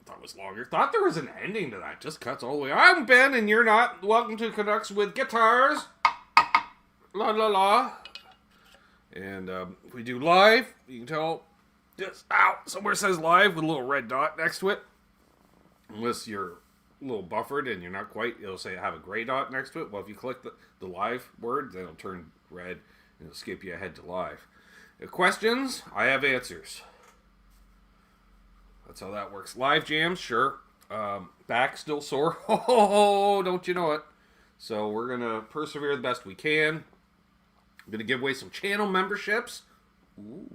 thought it was longer. Thought there was an ending to that. Just cuts all the way. I'm Ben, and you're not. Welcome to Canucks with Guitars. La la la. And we do live. You can tell. Just somewhere says live with a little red dot next to it. Unless you're a little buffered and you're not quite, it'll say have a gray dot next to it. Well, if you click the live word, then it'll turn red and it'll skip you ahead to live. Questions? I have answers. That's how that works. Live jams, sure. Back still sore. Oh, don't you know it? So we're going to persevere the best we can. I'm going to give away some channel memberships. Ooh.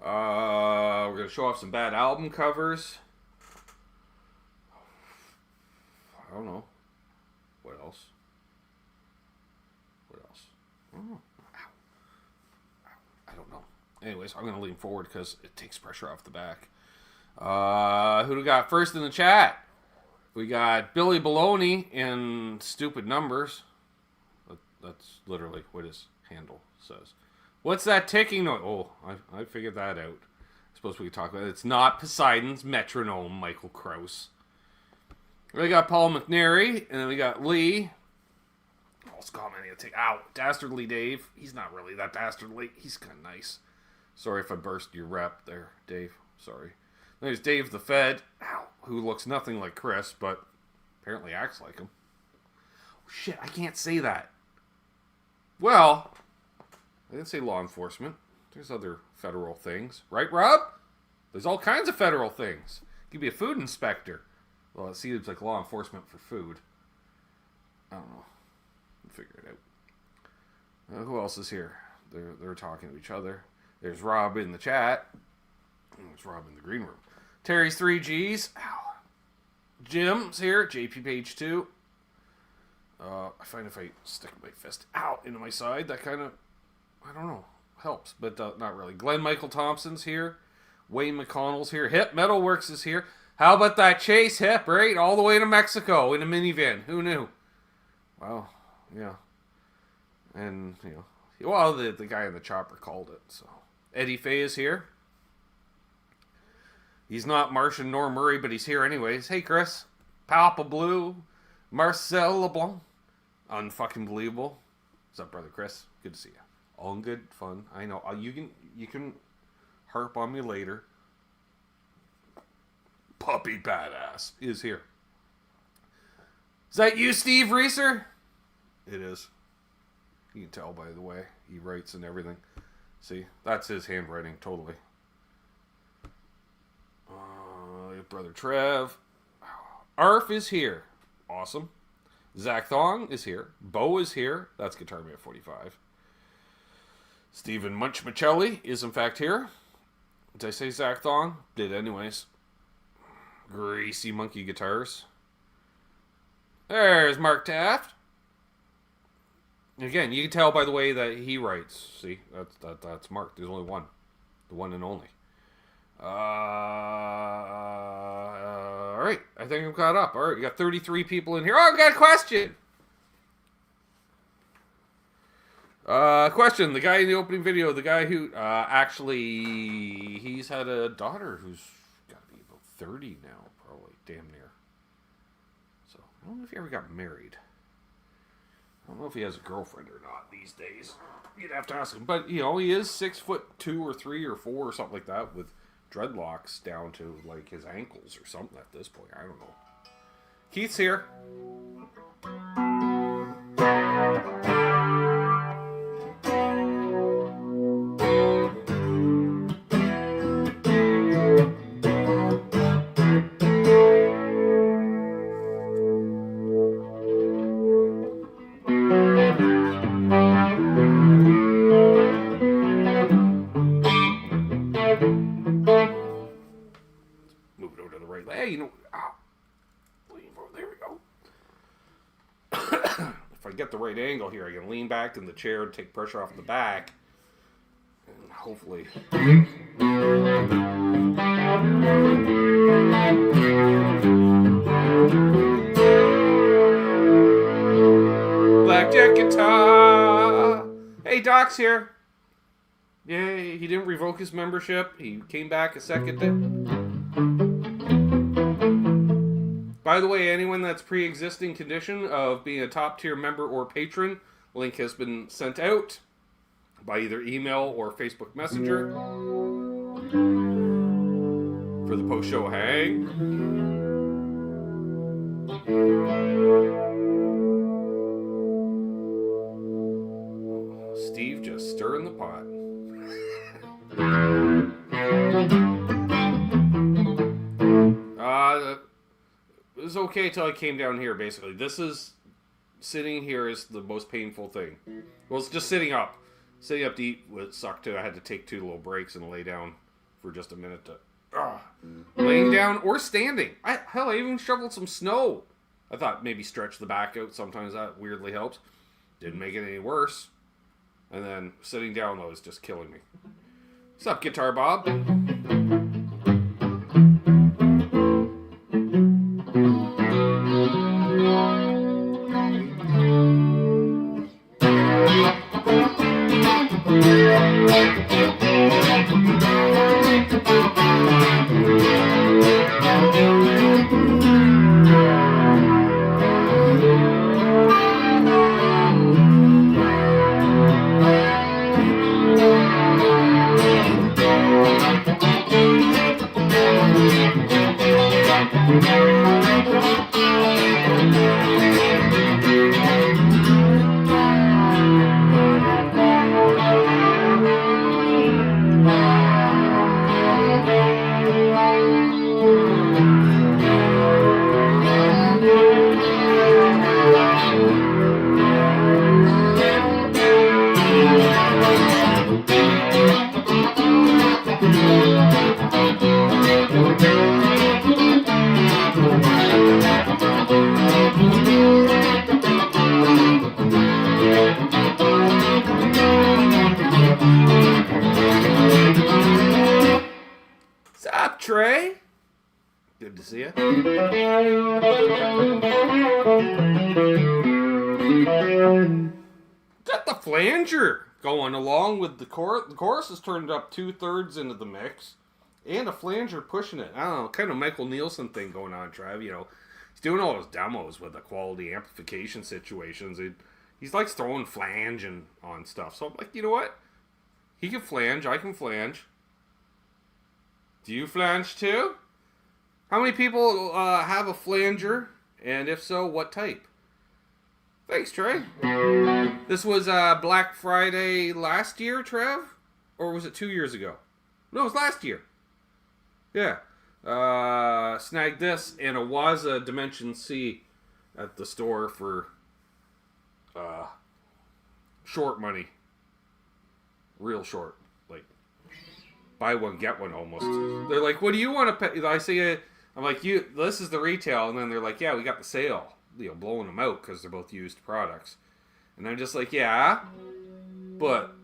We're going to show off some bad album covers. I don't know. What else? I don't know. I don't know. Anyways, I'm going to lean forward because it takes pressure off the back. Who do we got first in the chat? We got Billy Baloney and Stupid Numbers. That's literally what his handle says. What's that ticking noise? Oh, I figured that out. I suppose we could talk about it. It's not Poseidon's metronome, Michael Krause. We got Paul McNary, and then we got Lee. Paul's commenting. Dastardly Dave. He's not really that dastardly. He's kind of nice. Sorry if I burst your rep there, Dave. Sorry. There's Dave the Fed, who looks nothing like Chris, but apparently acts like him. Oh, shit, I can't say that. Well, I didn't say law enforcement. There's other federal things. Right, Rob? There's all kinds of federal things. You could be a food inspector. Well, it seems like law enforcement for food. I don't know. We'll figure it out. Who else is here? They're talking to each other. There's Rob in the chat. There's Rob in the green room. Terry's 3Gs. Ow. Jim's here. JP Page 2. I find if I stick my fist out into my side, that kind of, I don't know, helps, but not really. Glenn Michael Thompson's here. Wayne McConnell's here. Hip Metalworks is here. How about that Chase Hip, right? All the way to Mexico in a minivan. Who knew? Wow. Yeah. And, well, the guy in the chopper called it, so. Eddie Fay is here. He's not Martian nor Murray, but he's here anyways. Hey, Chris. Papa Blue. Marcel LeBlanc. Unfucking believable. What's up, brother Chris? Good to see you. All in good fun. I know. You can harp on me later. Puppy Badass is here. Is that you, Steve Reeser? It is. You can tell by the way he writes and everything. See, that's his handwriting, totally. Brother Trev. Arf is here. Awesome. Zach Thong is here. Bo is here. That's Guitar Man 45. Stephen Munchmichelli is in fact here. Did I say Zach Thong? Did anyways. Greasy Monkey Guitars. There's Mark Taft. Again, you can tell by the way that he writes. See, that's Mark. There's only one. The one and only. Alright, I think I'm caught up. Alright, we got 33 people in here. Oh, we got a question! Question. The guy in the opening video, the guy who, actually, he's had a daughter who's got to be about 30 now, probably. Damn near. So, I don't know if he ever got married. I don't know if he has a girlfriend or not these days. You'd have to ask him. But, he is 6'2" or 3 or 4 or something like that with dreadlocks down to like his ankles or something at this point. I don't know. Keith's here. Angle here. I can lean back in the chair and take pressure off the back. And hopefully. Blackjack guitar. Hey, Doc's here. Yay, he didn't revoke his membership. He came back a second day. By the way, anyone that's pre-existing condition of being a top-tier member or patron, link has been sent out by either email or Facebook Messenger for the post-show hang. Steve just stirring the pot. It was okay till I came down here, basically. This is... Sitting here is the most painful thing. Well, it's just sitting up. Sitting up to eat would suck too. I had to take 2 little breaks and lay down for just a minute to... Laying down or standing. Hell, I even shoveled some snow. I thought maybe stretch the back out. Sometimes that weirdly helps. Didn't make it any worse. And then sitting down, though, is just killing me. What's up, Guitar Bob? Trey? Good to see you. Got the flanger going along with the chorus. The chorus is turned up 2/3 into the mix. And a flanger pushing it. I don't know, kind of Michael Nielsen thing going on, Trev. You know, he's doing all those demos with the quality amplification situations. He's like throwing flange and on stuff. So I'm like, you know what? He can flange, I can flange. Do you flange too? How many people have a flanger? And if so, what type? Thanks, Trey. This was Black Friday last year, Trev? Or was it 2 years ago? No, it was last year. Yeah. Snagged this and a Waza Dimension C at the store for short money. Real short. Buy one, get one almost. They're like, what do you want to pay? I say, I'm like, this is the retail. And then they're like, yeah, we got the sale. You know, blowing them out because they're both used products. And I'm just like, yeah, but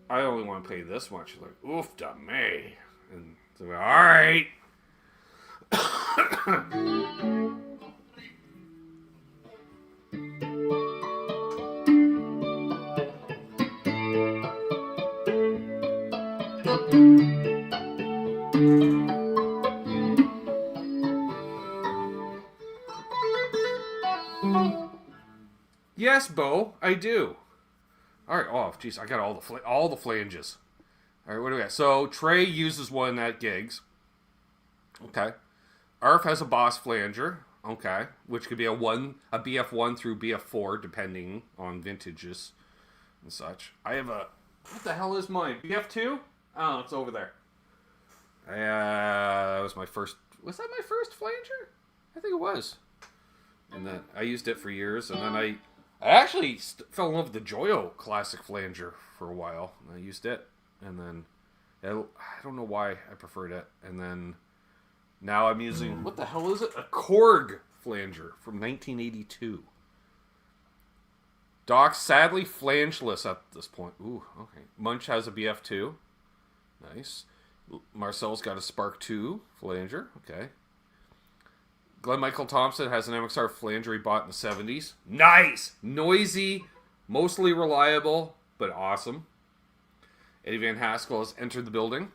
I only want to pay this much. They're like, oof da me. And so I'm like, all right. Yes, Bo, I do. All right. Oh, jeez, I got all the flanges. All right, what do we got? So Trey uses one at gigs. Okay. Arf has a Boss flanger. Okay, which could be a BF1 through BF4, depending on vintages and such. I have a... What the hell is mine? BF2? Oh, it's over there. That was my first... Was that my first flanger? I think it was. And then I used it for years, and then I actually fell in love with the Joyo classic flanger for a while. I used it, and then I don't know why I preferred it. And then now I'm using, what the hell is it? A Korg flanger from 1982. Doc's sadly flangeless at this point. Ooh, okay. Munch has a BF2. Nice. Marcel's got a Spark 2 flanger. Okay. Glenn Michael Thompson has an MXR flanger he bought in the 70s. Nice! Noisy, mostly reliable, but awesome. Eddie Van Haskell has entered the building.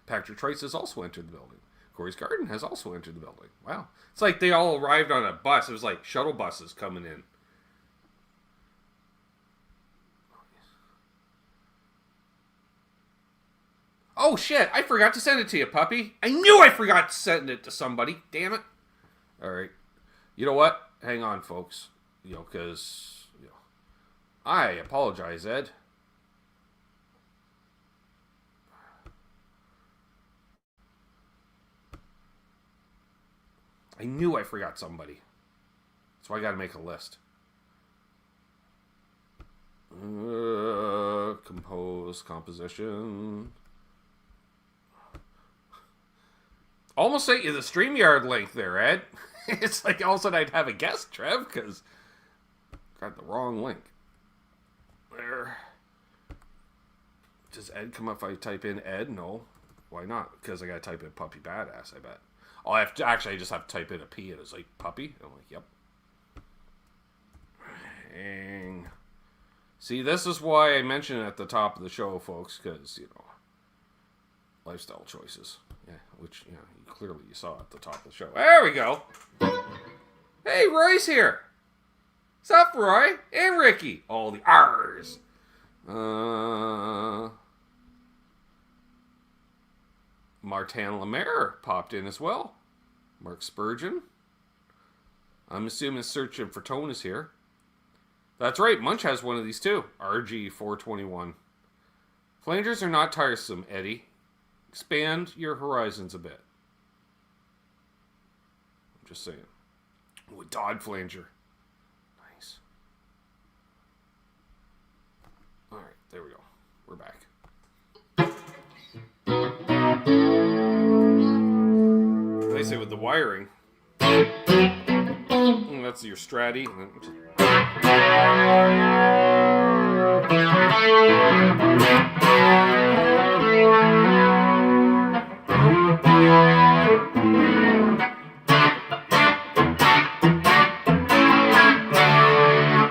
Patrick Trice has also entered the building. Of Corey's Garden has also entered the building. Wow. It's like they all arrived on a bus. It was like shuttle buses coming in. Oh, shit. I forgot to send it to you, puppy. I knew I forgot to send it to somebody. Damn it. All right. You know what? Hang on, folks. Because, I apologize, Ed. I knew I forgot somebody. So I got to make a list. Compose, composition. Almost sent you the StreamYard link there, Ed. It's like all of a sudden I'd have a guest, Trev, because I got the wrong link. There. Does Ed come up if I type in Ed? No. Why not? Because I got to type in Puppy Badass, I bet. Oh, I just have to type in a P and it's like puppy. I'm like, yep. Dang. See, this is why I mentioned it at the top of the show, folks, because, lifestyle choices. Yeah, which, clearly you saw at the top of the show. There we go. Hey, Roy's here. What's up, Roy? And Ricky. All the R's. Martin Lemaire popped in as well. Mark Spurgeon. I'm assuming Searching for Tone is here. That's right, Munch has one of these too. RG421. Flangers are not tiresome, Eddie. Expand your horizons a bit. I'm just saying. Ooh, a Dodd flanger. Nice. Alright, there we go. We're back. I say with the wiring. That's your Stratty.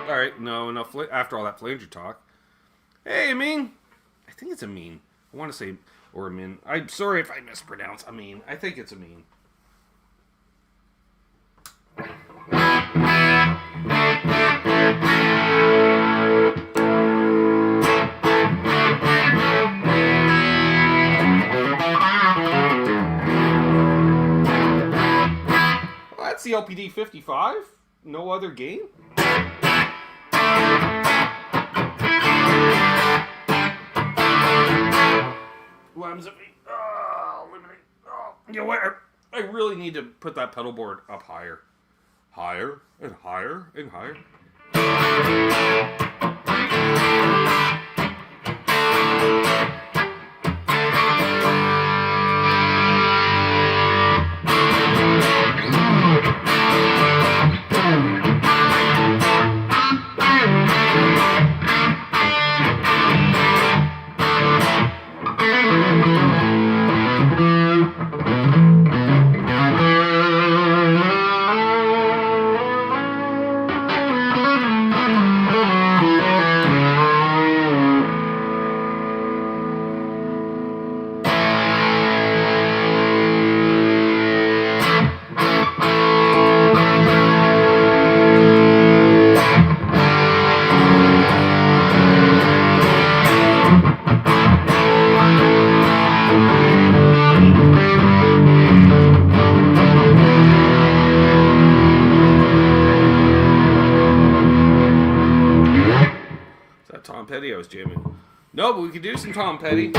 Alright, no, enough. After all that flanger talk. Hey, Amin. I think it's Amin. I want to say, or Amin. I'm sorry if I mispronounce Amin. I think it's Amin. Well, that's the LPD 55. No other game. You know what? I really need to put that pedal board up higher. Higher and higher and higher. Petty I was jamming. No, but we could do some Tom Petty.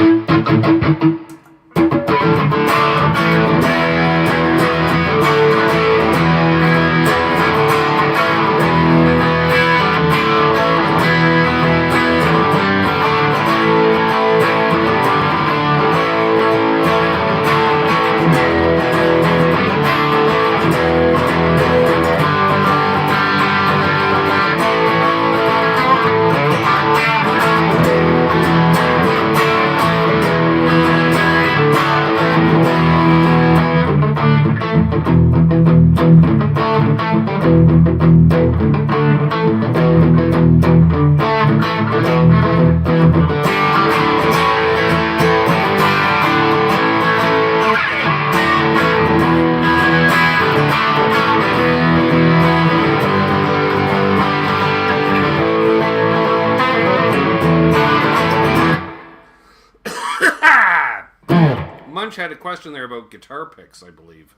had a question there about guitar picks, I believe.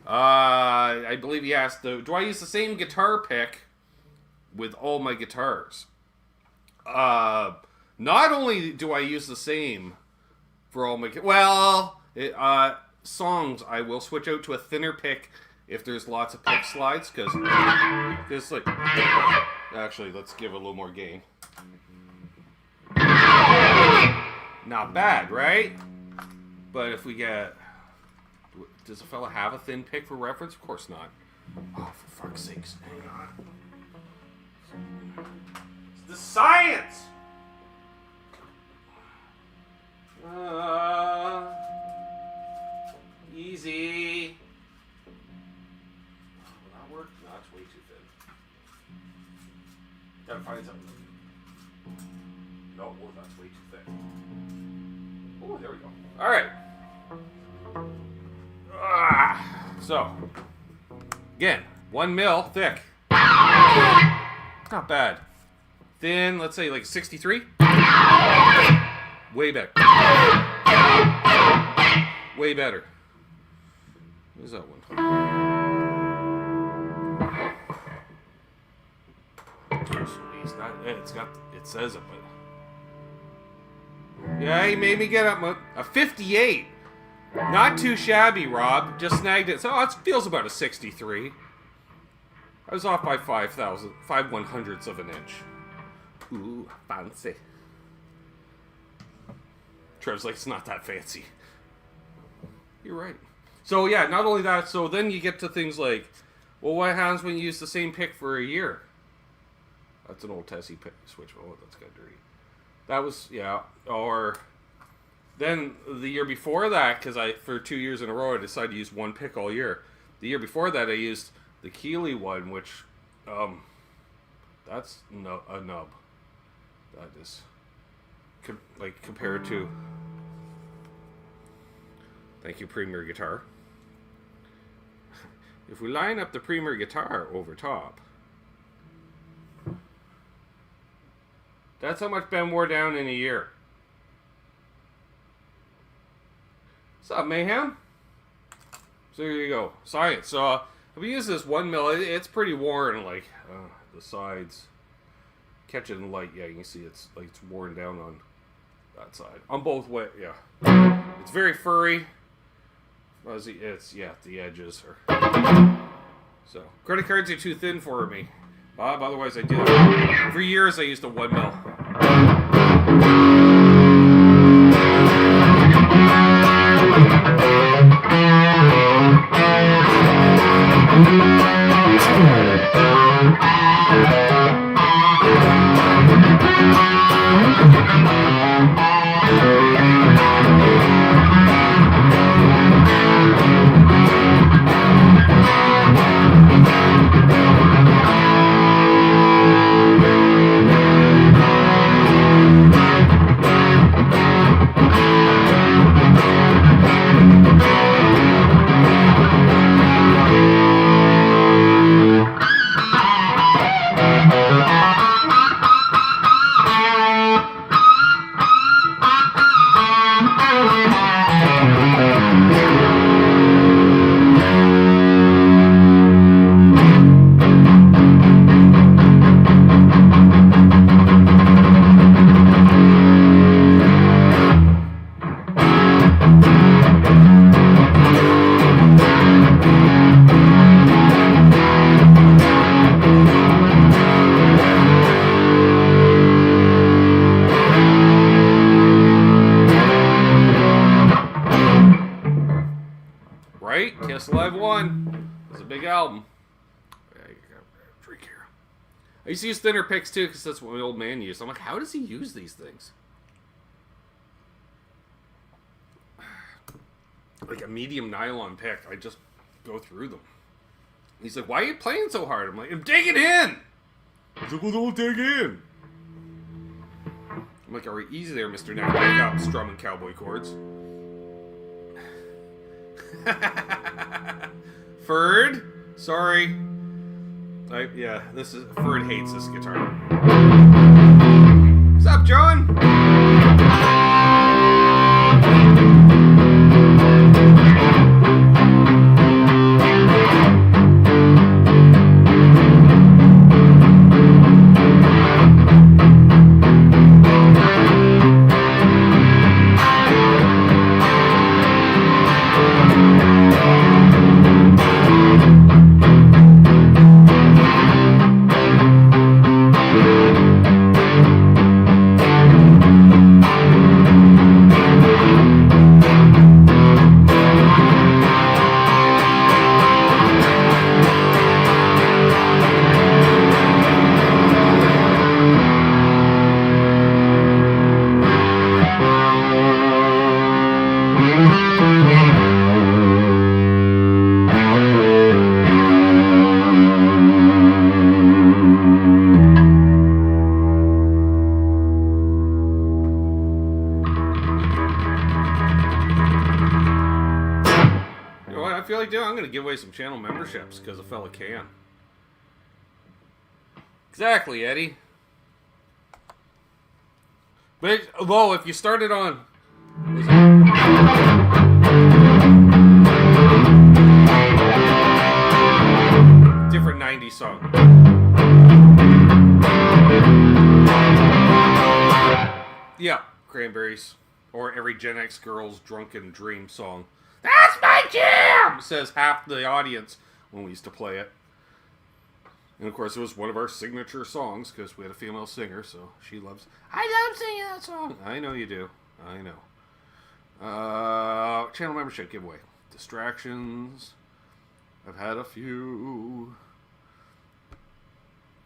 I believe he asked, do I use the same guitar pick with all my guitars? Not only do I use the same for all my... songs, I will switch out to a thinner pick if there's lots of pick slides, because like... Actually, let's give it a little more gain. Not bad, right? But if we get... Does a fella have a thin pick for reference? Of course not. Oh, for fuck's sakes. Hang on. It's the science! Easy. Will that work? No, that's way too thin. Gotta find something. No, that's way too thick. Oh, there we go. Alright. So, again, 1 mil thick. Not bad. Thin, let's say like 63. Way better. Way better. What is that one? It says it, but yeah, he made me get up a 58. Not too shabby, Rob. Just snagged it. So it feels about a 63. I was off by 5/100ths of an inch. Ooh, fancy. Trev's like, it's not that fancy. You're right. So yeah, not only that, so then you get to things like, well, what happens when you use the same pick for a year? That's an old Tesi Switch. Oh, that's got dirty. That was, yeah. Or then the year before that, because for 2 years in a row, I decided to use one pick all year. The year before that, I used the Keeley one, which, that's a nub. That is, compared to, thank you, Premier Guitar. If we line up the Premier Guitar over top, that's how much Ben wore down in a year. What's up, Mayhem? So there you go. Science. So if we use this 1 mil, it's pretty worn, like the sides. Catching the light, yeah, you can see it's worn down on that side. On both ways, yeah. It's very furry. It's, yeah, the edges are. So, credit cards are too thin for me. Bob, otherwise I do. For years I used a 1 mil. Kiss Live 1. It's a big album. I gotta drink here. I used to use thinner picks too, because that's what my old man used. I'm like, how does he use these things? Like a medium nylon pick. I just go through them. He's like, why are you playing so hard? I'm like, I'm digging in! He's like, well, don't dig in. I'm like, alright, easy there, Mr. Neck. Pick up strumming cowboy chords. Ferd, sorry. Yeah, Ferd hates this guitar. What's up, John? away some channel memberships because a fella can. Exactly, Eddie. But although if you started on different 90s song. Yeah, Cranberries. Or every Gen X girl's drunken dream song. That's my jam! Says half the audience when we used to play it. And of course, it was one of our signature songs because we had a female singer, so she loves. I love singing that song. I know you do. I know. Channel membership giveaway. Distractions. I've had a few.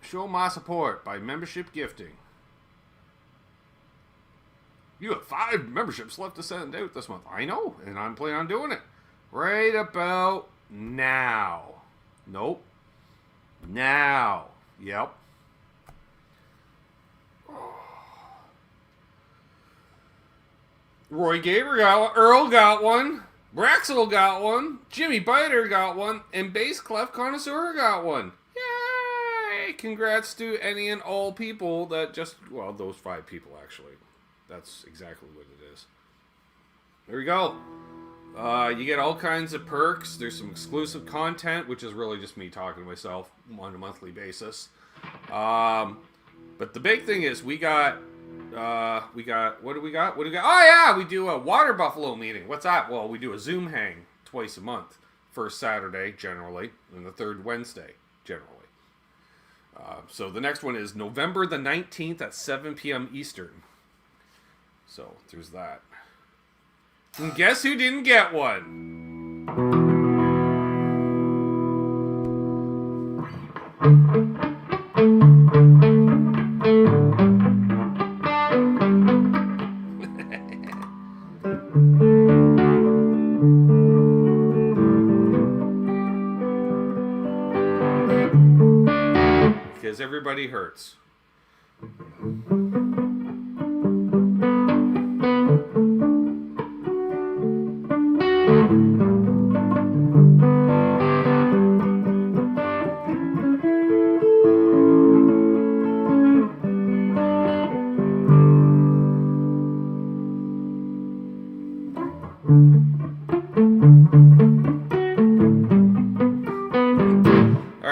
Show my support by membership gifting. You have 5 memberships left to send out this month. I know, and I'm planning on doing it right about now. Nope. Now. Yep. Roy Gaber got one. Earl got one. Braxel got one. Jimmy Biter got one. And Bass Clef Connoisseur got one. Yay! Congrats to any and all people that just... Well, those 5 people, actually. That's exactly what it is. There we go. You get all kinds of perks. There's some exclusive content, which is really just me talking to myself on a monthly basis. But the big thing is we got what do we got? Oh yeah, we do a Water Buffalo meeting. What's that? Well, we do a Zoom hang twice a month. First Saturday, generally, and the third Wednesday, generally. So the next one is November the 19th at 7 p.m. Eastern. So there's that. And guess who didn't get one? Because everybody hurts.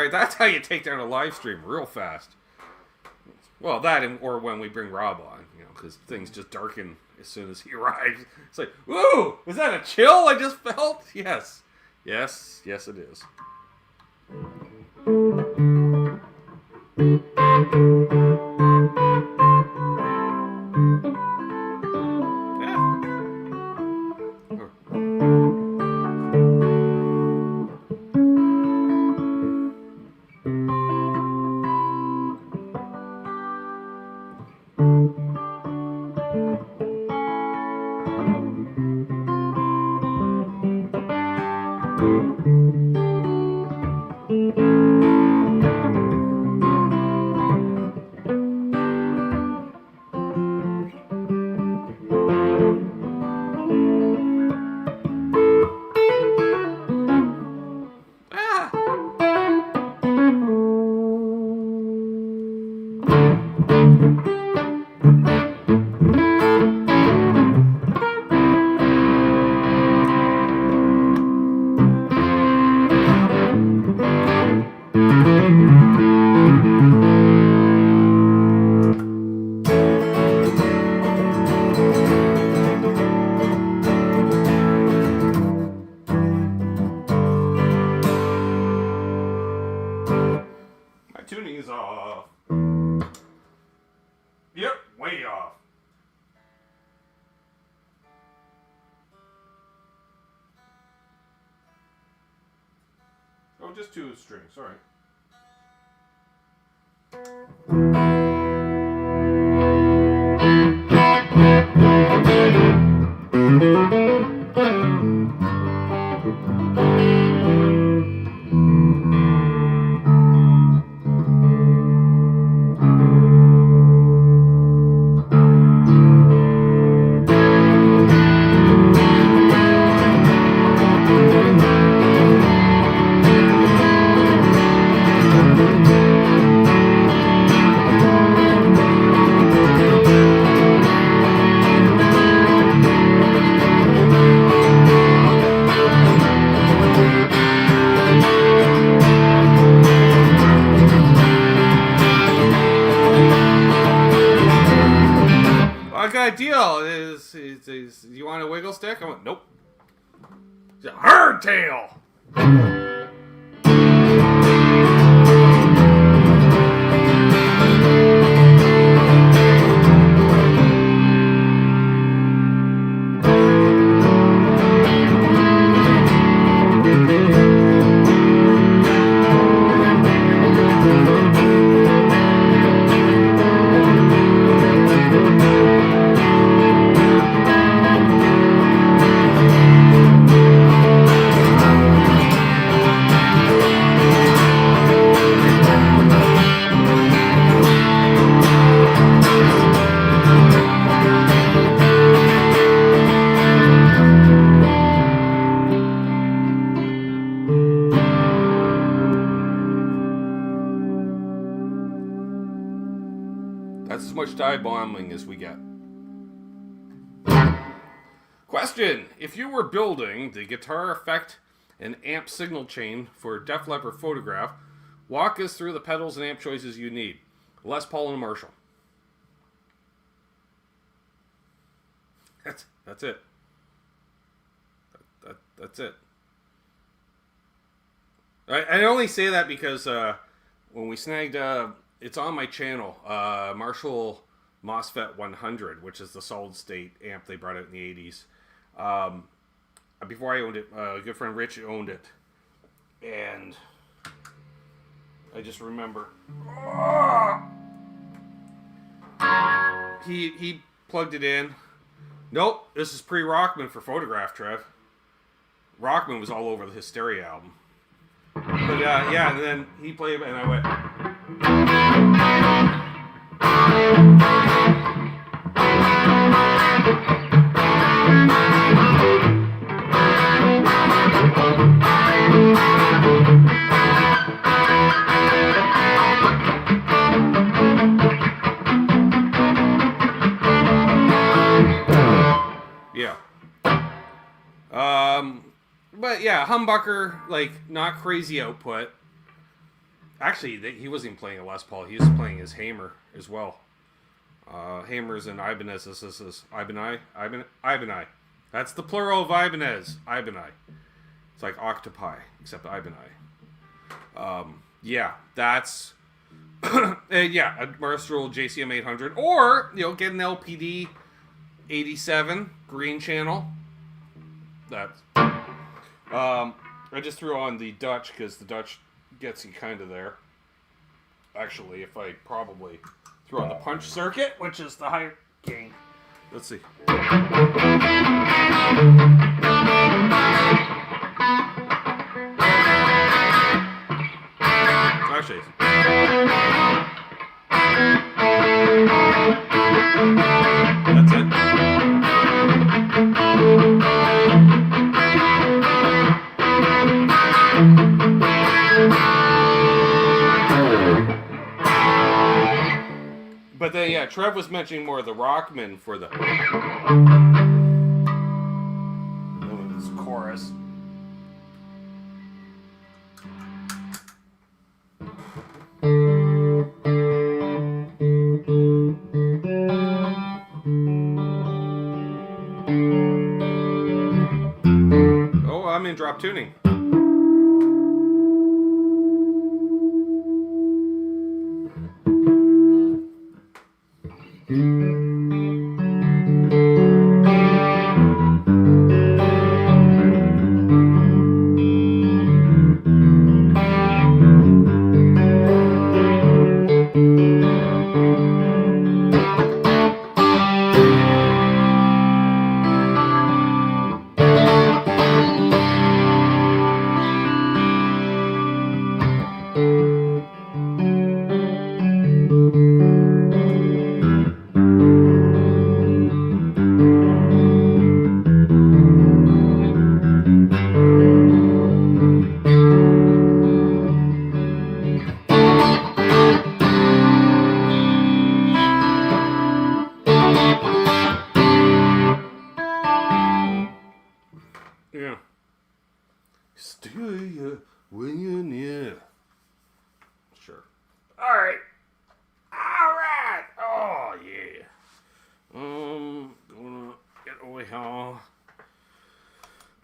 That's how you take down a live stream real fast. Well, that or when we bring Rob on, because things just darken as soon as he arrives. It's like, woo! Was that a chill I just felt? Yes. Yes, yes it is. Oh, just 2 strings, alright. deal. Is you want a wiggle stick? I went, nope. It's a hardtail. That's as much dive bombing as we get. Question. If you were building the guitar effect and amp signal chain for Def Leppard Photograph, walk us through the pedals and amp choices you need. Les Paul and Marshall. That's it. That's it. I only say that because when we snagged, it's on my channel, Marshall MOSFET 100, which is the solid state amp they brought out in the 80s. Before I owned it, a good friend Rich owned it, and I just remember he plugged it in. Nope, this is pre-Rockman for Photograph, Trev. Rockman was all over the Hysteria album. But yeah, and then he played it, and I went. Yeah. But yeah, humbucker, like, not crazy output. Actually, he wasn't even playing a Les Paul. He was playing his Hamer as well. Hamers and Ibanez. This is Ibanez. That's the plural of Ibanez. Ibanez. It's like octopi, except Ibanez. Yeah, that's... yeah, a Marshall JCM 800. Or, get an LPD 87 green channel. That's... I just threw on the Dutch because the Dutch gets you kind of there. Actually, if I probably throw on the punch circuit, which is the higher gain. Let's see. Actually, that's it. But then, yeah, Trev was mentioning more of the Rockman for the... this chorus. Oh, I'm in drop tuning. Yeah. Stay when you're near. Sure. Alright. Alright. Oh, yeah. we go.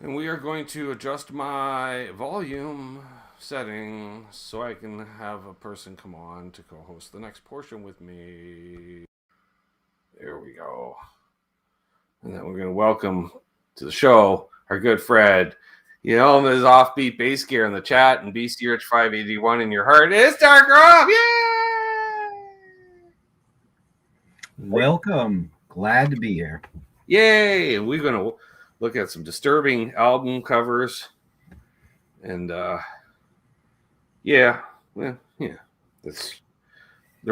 And we are going to adjust my volume setting so I can have a person come on to co-host the next portion with me. There we go. And then we're going to welcome to the show our good Fred. You know him as Offbeat Bass Gear in the chat and BC Rich 581 in your heart. It's Dark Rob! Yay! Welcome. Glad to be here. Yay! And we're going to look at some disturbing album covers. And, they're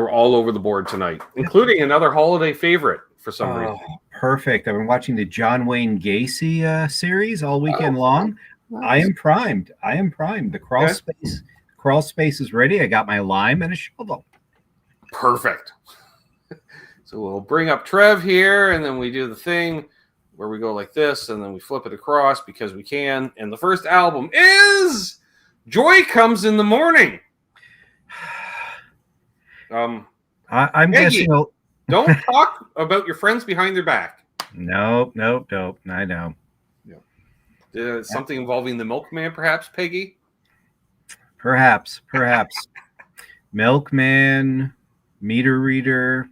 all over the board tonight, including another holiday favorite for some reason. Perfect. I've been watching the John Wayne Gacy series all weekend long. Nice. I am primed. The crawl space is ready. I got my lime and a shovel. Perfect. So we'll bring up Trev here, and then we do the thing where we go like this, and then we flip it across because we can. And the first album is Joy Comes in the Morning. I'm Peggy, guessing. Don't talk about your friends behind their back. Nope. I know. Yeah. Something involving the milkman, perhaps, Peggy? Perhaps. Milkman, meter reader,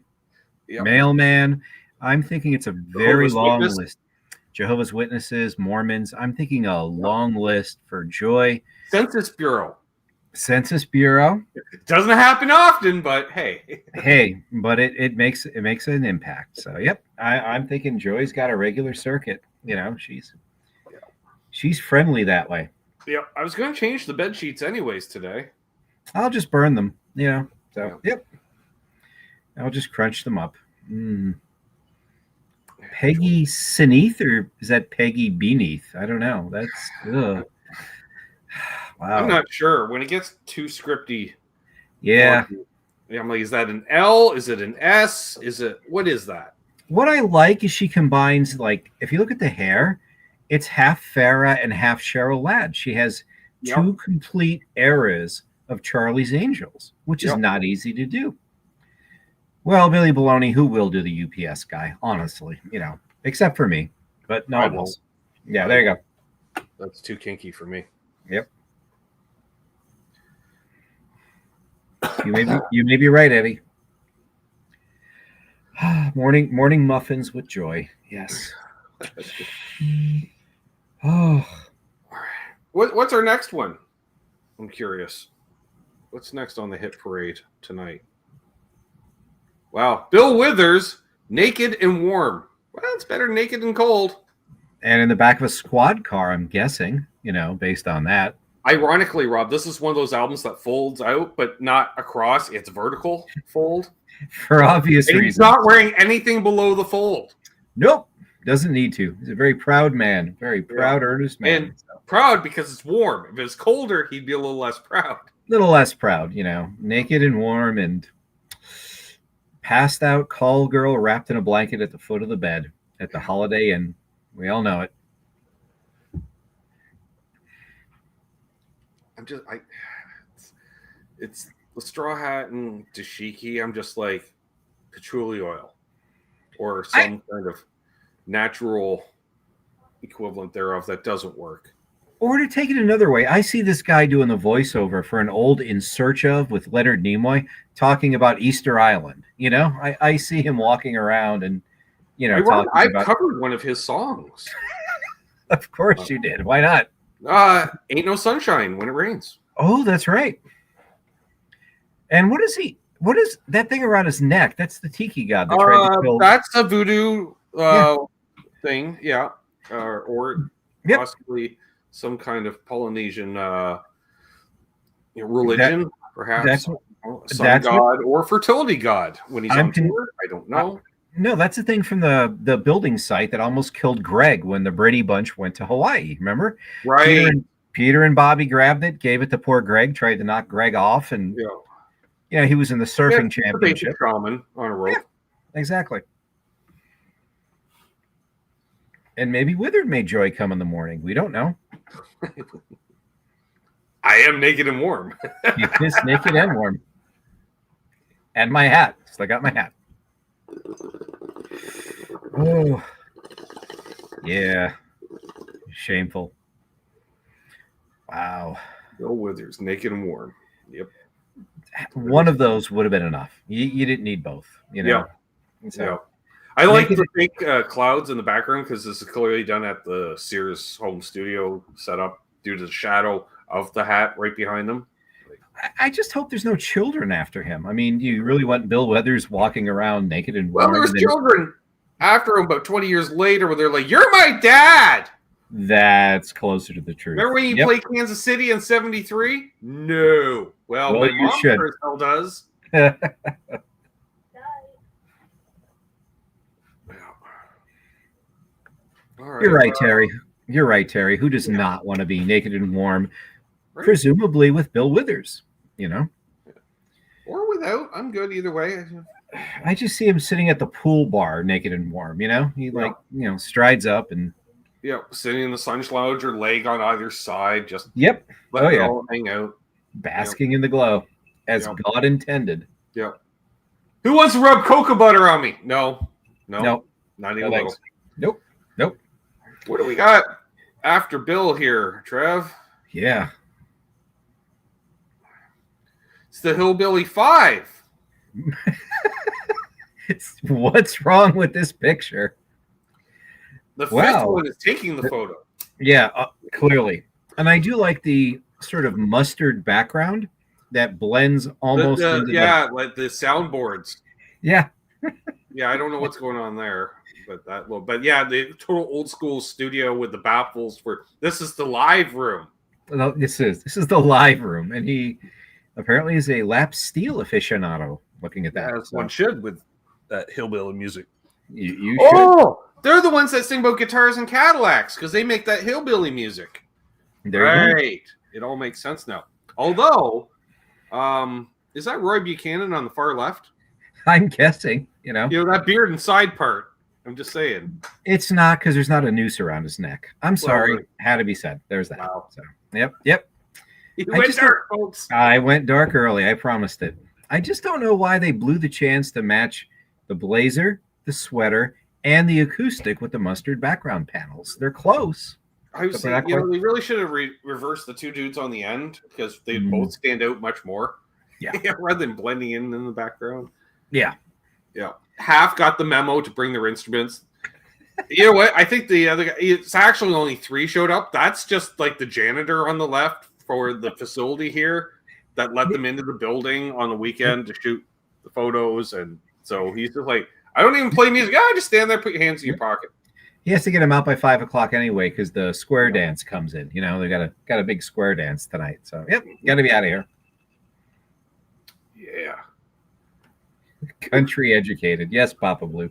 mailman. I'm thinking it's a very long list. Jehovah's Witnesses, Mormons. I'm thinking a long list for Joy. Census Bureau. It doesn't happen often, but hey. But it makes an impact. So yep, I'm thinking Joy's got a regular circuit. You know, she's friendly that way. Yeah, I was going to change the bed sheets anyways today. I'll just burn them. You know, so yep. I'll just crunch them up. Peggy Sineath, or is that Peggy Beneath? I don't know. That's wow. I'm not sure. When it gets too scripty. Yeah. I'm like, is that an L? Is it an S? What is that? What I like is she combines, like, if you look at the hair, it's half Farrah and half Cheryl Ladd. She has two complete eras of Charlie's Angels, which is not easy to do. Well, Billy Baloney, who will do the UPS guy, honestly, except for me, but no one else. Yeah, there you go. That's too kinky for me. Yep. You may be right, Eddie. Morning muffins with Joy. Yes. What's our next one? I'm curious. What's next on the hit parade tonight? Wow. Bill Withers, Naked and Warm. Well, it's better naked and cold. And in the back of a squad car, I'm guessing, based on that. Ironically, Rob, this is one of those albums that folds out, but not across. It's vertical fold. For obvious reasons. He's not wearing anything below the fold. Nope. Doesn't need to. He's a very proud man. Very proud, earnest man. And proud because it's warm. If it's colder, he'd be a little less proud. A little less proud, naked and warm and passed out call girl wrapped in a blanket at the foot of the bed at the Holiday Inn. We all know it. It's the Straw Hat and dashiki. I'm just like patchouli oil or some kind of natural equivalent thereof that doesn't work. Or to take it another way, I see this guy doing the voiceover for an old In Search Of with Leonard Nimoy talking about Easter Island. I see him walking around and, I've covered one of his songs. Of course you did. Why not? Ain't No Sunshine When It Rains. Oh, that's right. And what is that thing around his neck? That's the tiki god that tried to kill. That's a voodoo thing, yeah. Or possibly some kind of Polynesian religion, perhaps. Sun god or fertility god when he's on tour. I don't know. No, that's the thing from the building site that almost killed Greg when the Brady Bunch went to Hawaii. Remember? Right. Peter and Bobby grabbed it, gave it to poor Greg, tried to knock Greg off, and he was in the surfing championship. Shaman on a rope. Yeah, exactly. And maybe Withered made Joy come in the morning. We don't know. I am naked and warm. He is naked and warm. And my hat. Still got my hat. Oh. Yeah. Shameful. Wow. Bill Withers, naked and warm. Yep. One of those would have been enough. You didn't need both, you know. Yeah. So, yeah. I like the fake clouds in the background because this is clearly done at the Sears home studio setup due to the shadow of the hat right behind them. I just hope there's no children after him. I mean, you really want Bill Withers walking around naked and warm? Well, there's children after him about 20 years later where they're like, "You're my dad." That's closer to the truth. Remember when you played Kansas City in '73? No. Well, my mom sure still does. Right, You're right, Terry. You're right, Terry. Who does not want to be naked and warm, presumably with Bill Withers, you know? Or without. I'm good either way. I just see him sitting at the pool bar naked and warm, you know? He strides up and sitting in the sun's lounge or leg on either side, just let it all hang out. Basking in the glow, as God intended. Yep. Who wants to rub cocoa butter on me? No. Not even a little. Nope. What do we got after Bill here, Trev? Yeah. It's the Hillbilly 5. What's wrong with this picture? The fifth one is taking the photo. Yeah, clearly. And I do like the sort of mustard background that blends almost into like the soundboards. Yeah. I don't know what's going on there. But the total old school studio with the baffles this is the live room. No, this is the live room, and he apparently is a lap steel aficionado. Looking at that, as one should with that hillbilly music. You should. They're the ones that sing about guitars and Cadillacs because they make that hillbilly music. Right, it all makes sense now. Although, is that Roy Buchanan on the far left? I'm guessing. You know that beard and side part. I'm just saying. It's not because there's not a noose around his neck. I'm sorry. Had to be said. There's that. Wow. So, yep. You went dark, folks. I went dark early. I promised it. I just don't know why they blew the chance to match the blazer, the sweater, and the acoustic with the mustard background panels. They're close. I was saying, they really should have reversed the two dudes on the end because they both stand out much more. Yeah. Rather than blending in the background. Yeah. Half got the memo to bring their instruments. You know what? I think the other guy, it's actually only 3 showed up. That's just like the janitor on the left for the facility here that let them into the building on the weekend to shoot the photos. And so he's just like, I don't even play music. Just stand there, put your hands in your pocket. He has to get him out by 5 o'clock anyway because the square dance comes in. You know, they got a big square dance tonight. So, got to be out of here. Yeah. Country educated. Yes, Papa Blue.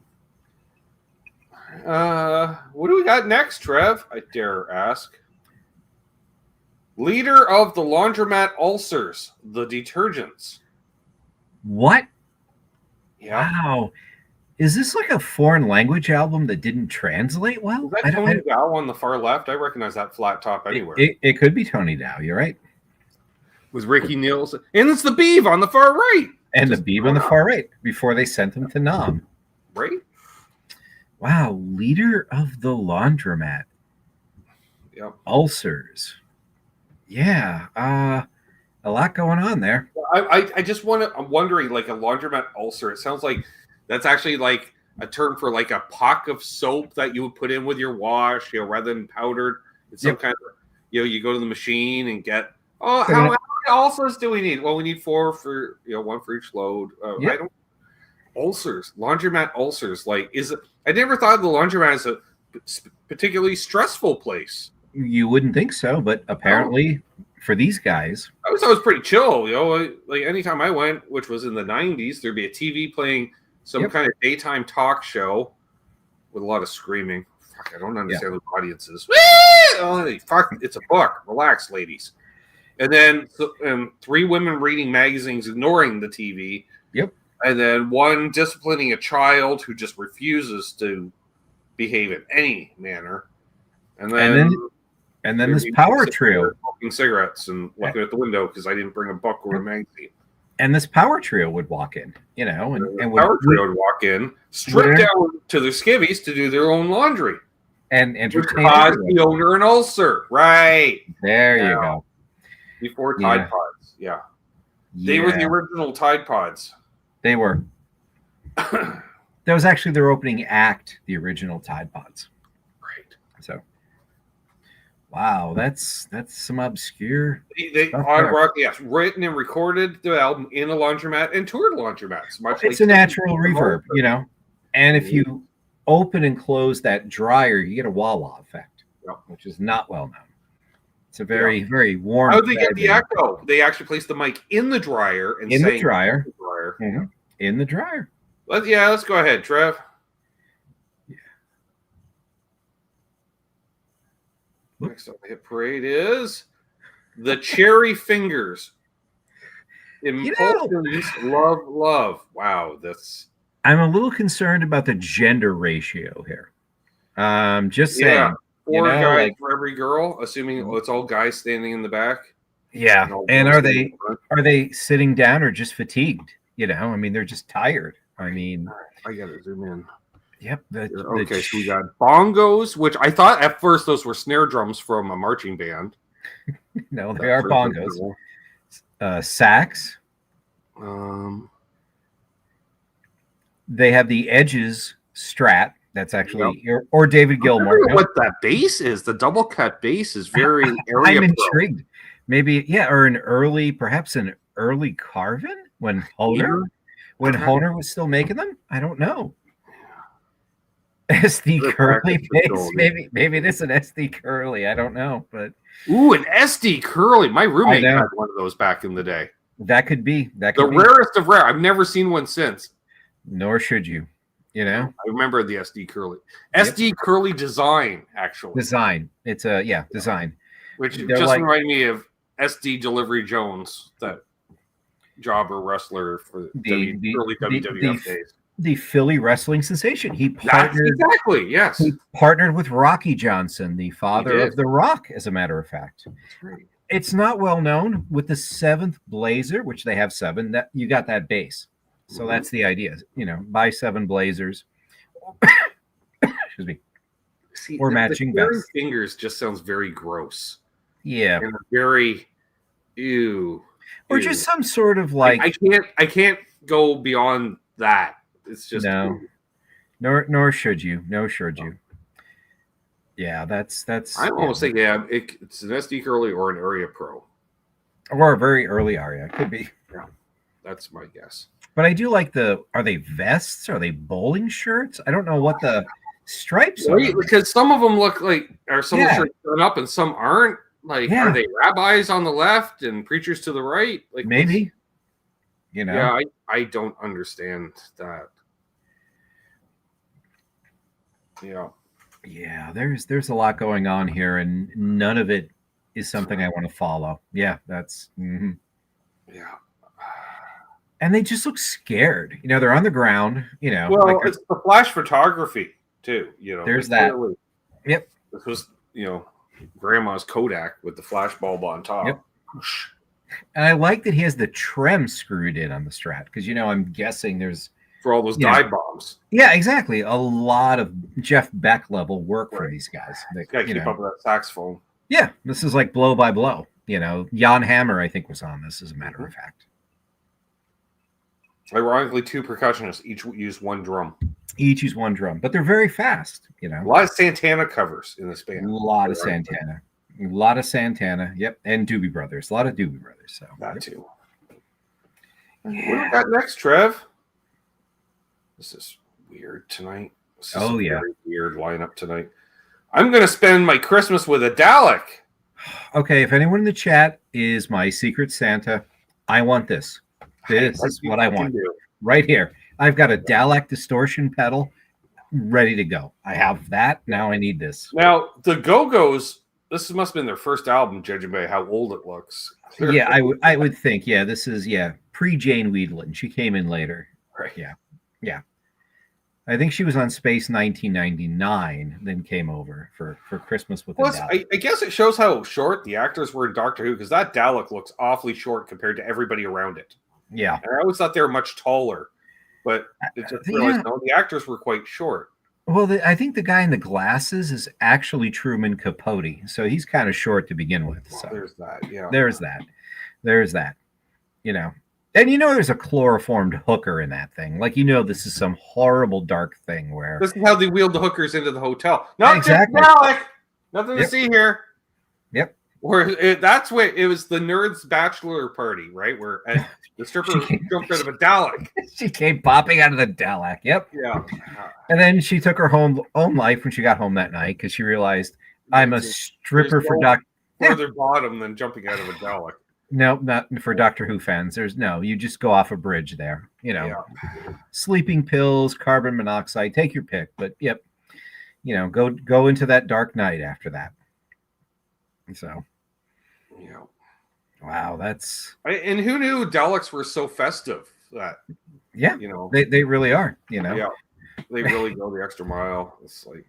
What do we got next, Trev? I dare ask. Leader of the Laundromat Ulcers, the Detergents. What? Yeah. Wow. Is this like a foreign language album that didn't translate well? Is that Tony Dow on the far left? I recognize that flat top anywhere. It could be Tony Dow. You're right. With Ricky Nielsen. And it's the Beeve on the far right. And the Beeve on the far right before they sent him to Nam. Right? Wow. Leader of the Laundromat. Yep. Ulcers. Yeah. A lot going on there. I just I'm wondering, like a laundromat ulcer. It sounds like that's actually like a term for like a puck of soap that you would put in with your wash, rather than powdered. It's some kind of, you go to the machine and get, how many ulcers do we need? Well, we need 4 for, 1 for each load. Ulcers, laundromat ulcers. Like, I never thought of the laundromat as a particularly stressful place. You wouldn't think so, but apparently for these guys, I was pretty chill. Like anytime I went, which was in the 90s, there'd be a TV playing some kind of daytime talk show with a lot of screaming. Fuck, I don't understand the audiences. Fuck, it's a book. Relax, ladies. And then 3 women reading magazines, ignoring the TV. Yep. And then 1 disciplining a child who just refuses to behave in any manner. And then this power trio smoking cigarettes and looking at the window because I didn't bring a book or a magazine. And this power trio would walk in, and power trio would walk in, strip down to their skivvies to do their own laundry. and Which entertain caused everyone. the owner an ulcer. Right. There you go. Before Tide Pods. Yeah. They were the original Tide Pods. They were. That was actually their opening act, the original Tide Pods. Right. So, wow, that's some obscure. They on rock, yes, written and recorded the album in a laundromat and toured laundromats. It's a natural reverb, you know. And if you open and close that dryer, you get a wah-wah effect, which is not well known. It's a very, very warm. How did they get the echo? They actually placed the mic in the dryer and in the dryer. Mm-hmm. In the dryer. Let's go ahead, Trev. Yeah. Next on the hit parade is the Cherry Fingers. Impulsions, love. Wow, that's. I'm a little concerned about the gender ratio here. Just saying. 4 guys for every girl, assuming it's all guys standing in the back. Yeah, and are they sitting down or just fatigued? You know, I mean, they're just tired. I mean, I gotta zoom in. Yep. So we got bongos, which I thought at first those were snare drums from a marching band. No, they are bongos. Sax. They have the Edges Strat. That's actually or David Gilmour. I don't know what that bass is. The double cut bass is very area. I'm intrigued. Maybe or perhaps an early Carvin when Honer was still making them. I don't know. SD Curly bass. Maybe it is an SD Curly. I don't know, but an SD Curly. My roommate had one of those back in the day. That could be the rarest of rare. I've never seen one since. Nor should you. You know, I remember the SD Curly. SD Curly design, actually. Design. It's a design. Which just reminded me of SD Delivery Jones, that jobber wrestler for early WWF days. The Philly wrestling sensation. He partnered He partnered with Rocky Johnson, the father of The Rock, as a matter of fact. That's right. It's not well known with the 7th Blazer, which they have 7. That you got that bass. So that's the idea, you know, buy 7 Blazers. Excuse me. Or matching vests. Fingers just sounds very gross. Yeah. And very Or just some sort of like I can't go beyond that. It's just nor should you. No should you. Yeah, that's I almost think it's an SD Curly or an Area Pro. Or a very early Aria. Could be. Yeah. That's my guess. But I do like are they vests? Are they bowling shirts? I don't know what the stripes are. Because some of them look like, some shirts turn up and some aren't. Like, are they rabbis on the left and preachers to the right? Like maybe. You know? Yeah, I don't understand that. Yeah. Yeah, there's a lot going on here, and none of it is something I want to follow. Yeah, that's yeah. And they just look scared. You know, they're on the ground, you know. Well, it's the flash photography, too. You know, there's that. Yep. This was, grandma's Kodak with the flash bulb on top. Yep. And I like that he has the trem screwed in on the Strat because, I'm guessing there's. For all those dive bombs. Yeah, exactly. A lot of Jeff Beck level work for these guys. Got to keep up with that saxophone. Yeah, this is like blow by blow. Jan Hammer, I think, was on this, as a matter of fact. Ironically, 2 percussionists each use 1 drum. Each use 1 drum, but they're very fast. A lot of Santana covers in this band. A lot of Santana. Yep, and Doobie Brothers. A lot of Doobie Brothers. So that too. What do we got next, Trev? This is weird tonight. This is very weird lineup tonight. I'm going to spend my Christmas with a Dalek. Okay, if anyone in the chat is my secret Santa, I want this. This is what I want. Right here. I've got a Dalek distortion pedal ready to go. I have that. Now I need this. Now, the Go-Go's, this must have been their first album, judging by how old it looks. Yeah, I would think. Yeah, this is, pre-Jane Weedland. She came in later. Right. Yeah. I think she was on Space 1999, then came over for Christmas with the Dalek. I guess it shows how short the actors were in Doctor Who, because that Dalek looks awfully short compared to everybody around it. Yeah. And I always thought they were much taller, but it just realized, no, the actors were quite short. Well, I think the guy in the glasses is actually Truman Capote, so he's kind of short to begin with. So There's that. Yeah. there's that. There's that. You know, and there's a chloroformed hooker in that thing. Like this is some horrible dark thing where This is how they wheeled the hookers into the hotel. Not exactly. Alec. Nothing to see here. Yep. Where that's what it was, the nerds' bachelor party, right? Where the stripper jumped out of a Dalek. She came popping out of the Dalek. Yep. Yeah. And then she took her own life when she got home that night because she realized I'm a stripper for Doctor. Further bottom than jumping out of a Dalek. No, not for Doctor Who fans. You just go off a bridge there. Sleeping pills, carbon monoxide, take your pick. But yep, go into that dark night after that. So, yeah. Wow, that's. And who knew Daleks were so festive? That they really are. Yeah, they really go the extra mile. It's like,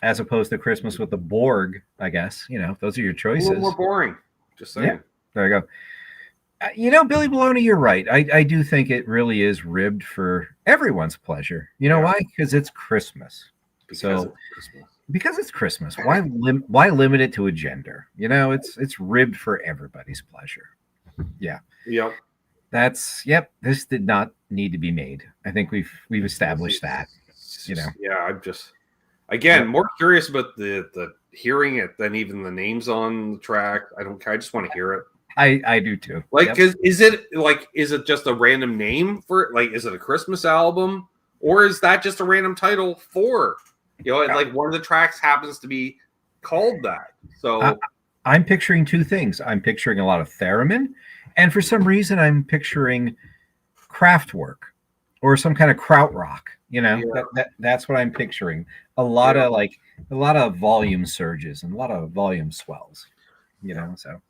as opposed to Christmas with the Borg, I guess. Those are your choices. A little more boring. Just saying. Yeah, there you go. Billy Baloney, you're right. I do think it really is ribbed for everyone's pleasure. You know why? Because it's Christmas. Because it's Christmas. Why limit it to a gender? It's ribbed for everybody's pleasure. Yeah. Yep. This did not need to be made. I think we've established that. Yeah, I'm just more curious about the hearing it than even the names on the track. I just want to hear it. I do too. Is it just a random name for it? Is it a Christmas album, or is that just a random title for? One of the tracks happens to be called that. So I'm picturing two things. I'm picturing a lot of theremin, and for some reason, I'm picturing Kraftwerk or some kind of krautrock. That's what I'm picturing. A lot of volume surges and a lot of volume swells. So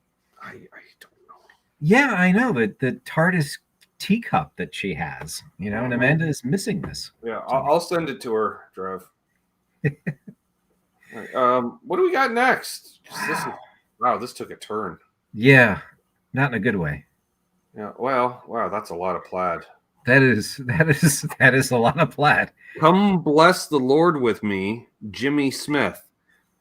I don't know. Yeah, I know, but the TARDIS teacup that she has, and Amanda is missing this. Yeah, I'll send it to her, Trev. What do we got next? Wow, this took a turn. Yeah, not in a good way. Yeah, wow, that's a lot of plaid. That is a lot of plaid. Come bless the Lord with me, Jimmy Smith.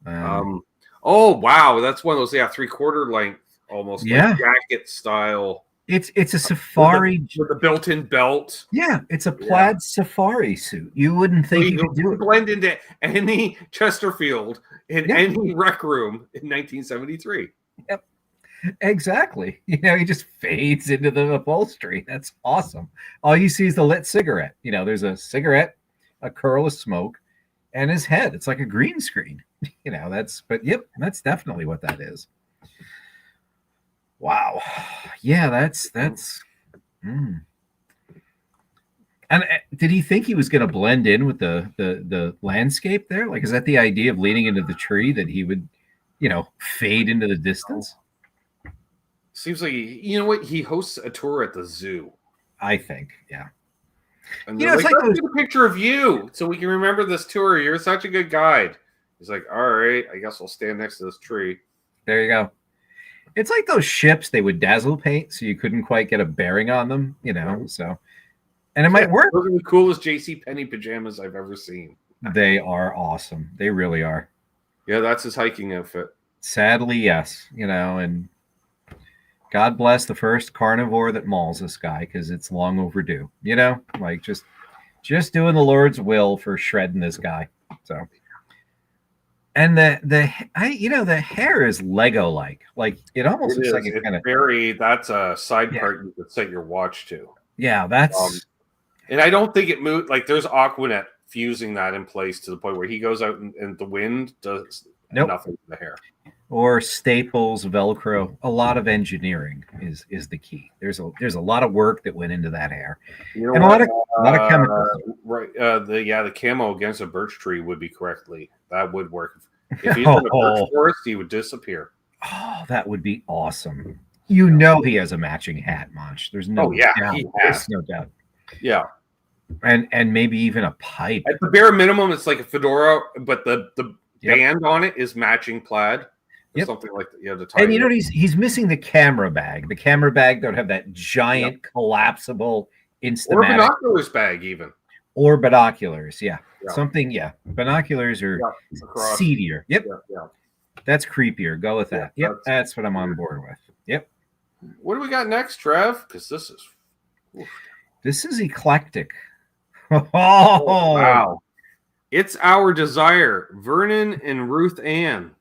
Oh wow, that's one of those 3/4 length, almost like jacket style. It's a safari with a built-in belt. Yeah, it's a plaid safari suit. You wouldn't think you could do it. Blend into any Chesterfield in any rec room in 1973. Yep, exactly. He just fades into the upholstery. That's awesome. All you see is the lit cigarette. There's a cigarette, a curl of smoke, and his head. It's like a green screen. That's definitely what that is. Wow. Yeah, that's. And did he think he was going to blend in with the landscape there? Is that the idea of leaning into the tree that he would, fade into the distance? Seems like he hosts a tour at the zoo. I think, yeah. And let's get a picture of you so we can remember this tour. You're such a good guide. He's like, all right, I guess I'll stand next to this tree. There you go. It's like those ships they would dazzle paint so you couldn't quite get a bearing on them, so. And it might work. Those are the coolest JCPenney pajamas I've ever seen. They are awesome. They really are. Yeah, that's his hiking outfit. Sadly, yes. And God bless the first carnivore that mauls this guy because it's long overdue. Just doing the Lord's will for shredding this guy. So. And the hair is Lego-like. It almost looks like it's kind of that's a side part you could set your watch to. Yeah, that's and I don't think it moved. There's Aquanet fusing that in place to the point where he goes out and the wind does nothing to the hair. Or Staples, Velcro. A lot of engineering is the key. There's a lot of work that went into that hair. And a lot of chemicals. Right. The camo against a birch tree would be correctly. That would work. If he's in a birch forest, he would disappear. Oh, that would be awesome. He has a matching hat, Monch. There's no doubt. There's no doubt. Yeah. And maybe even a pipe. At the bare minimum, it's like a fedora, but the band on it is matching plaid. Something like that. And he's missing the camera bag. The camera bag don't have that giant collapsible Instamatic. Or a binoculars bag even. Or binoculars. Yeah. Yeah. Something. Yeah. Binoculars are Across. seedier. Yep. Yeah. That's creepier. Go with that. Yeah, Yep. That's what I'm on board with. Yep. What do we got next, Trev? Because this is. Oof. This is eclectic. Oh, wow. It's Our Desire, Vernon and Ruth Ann.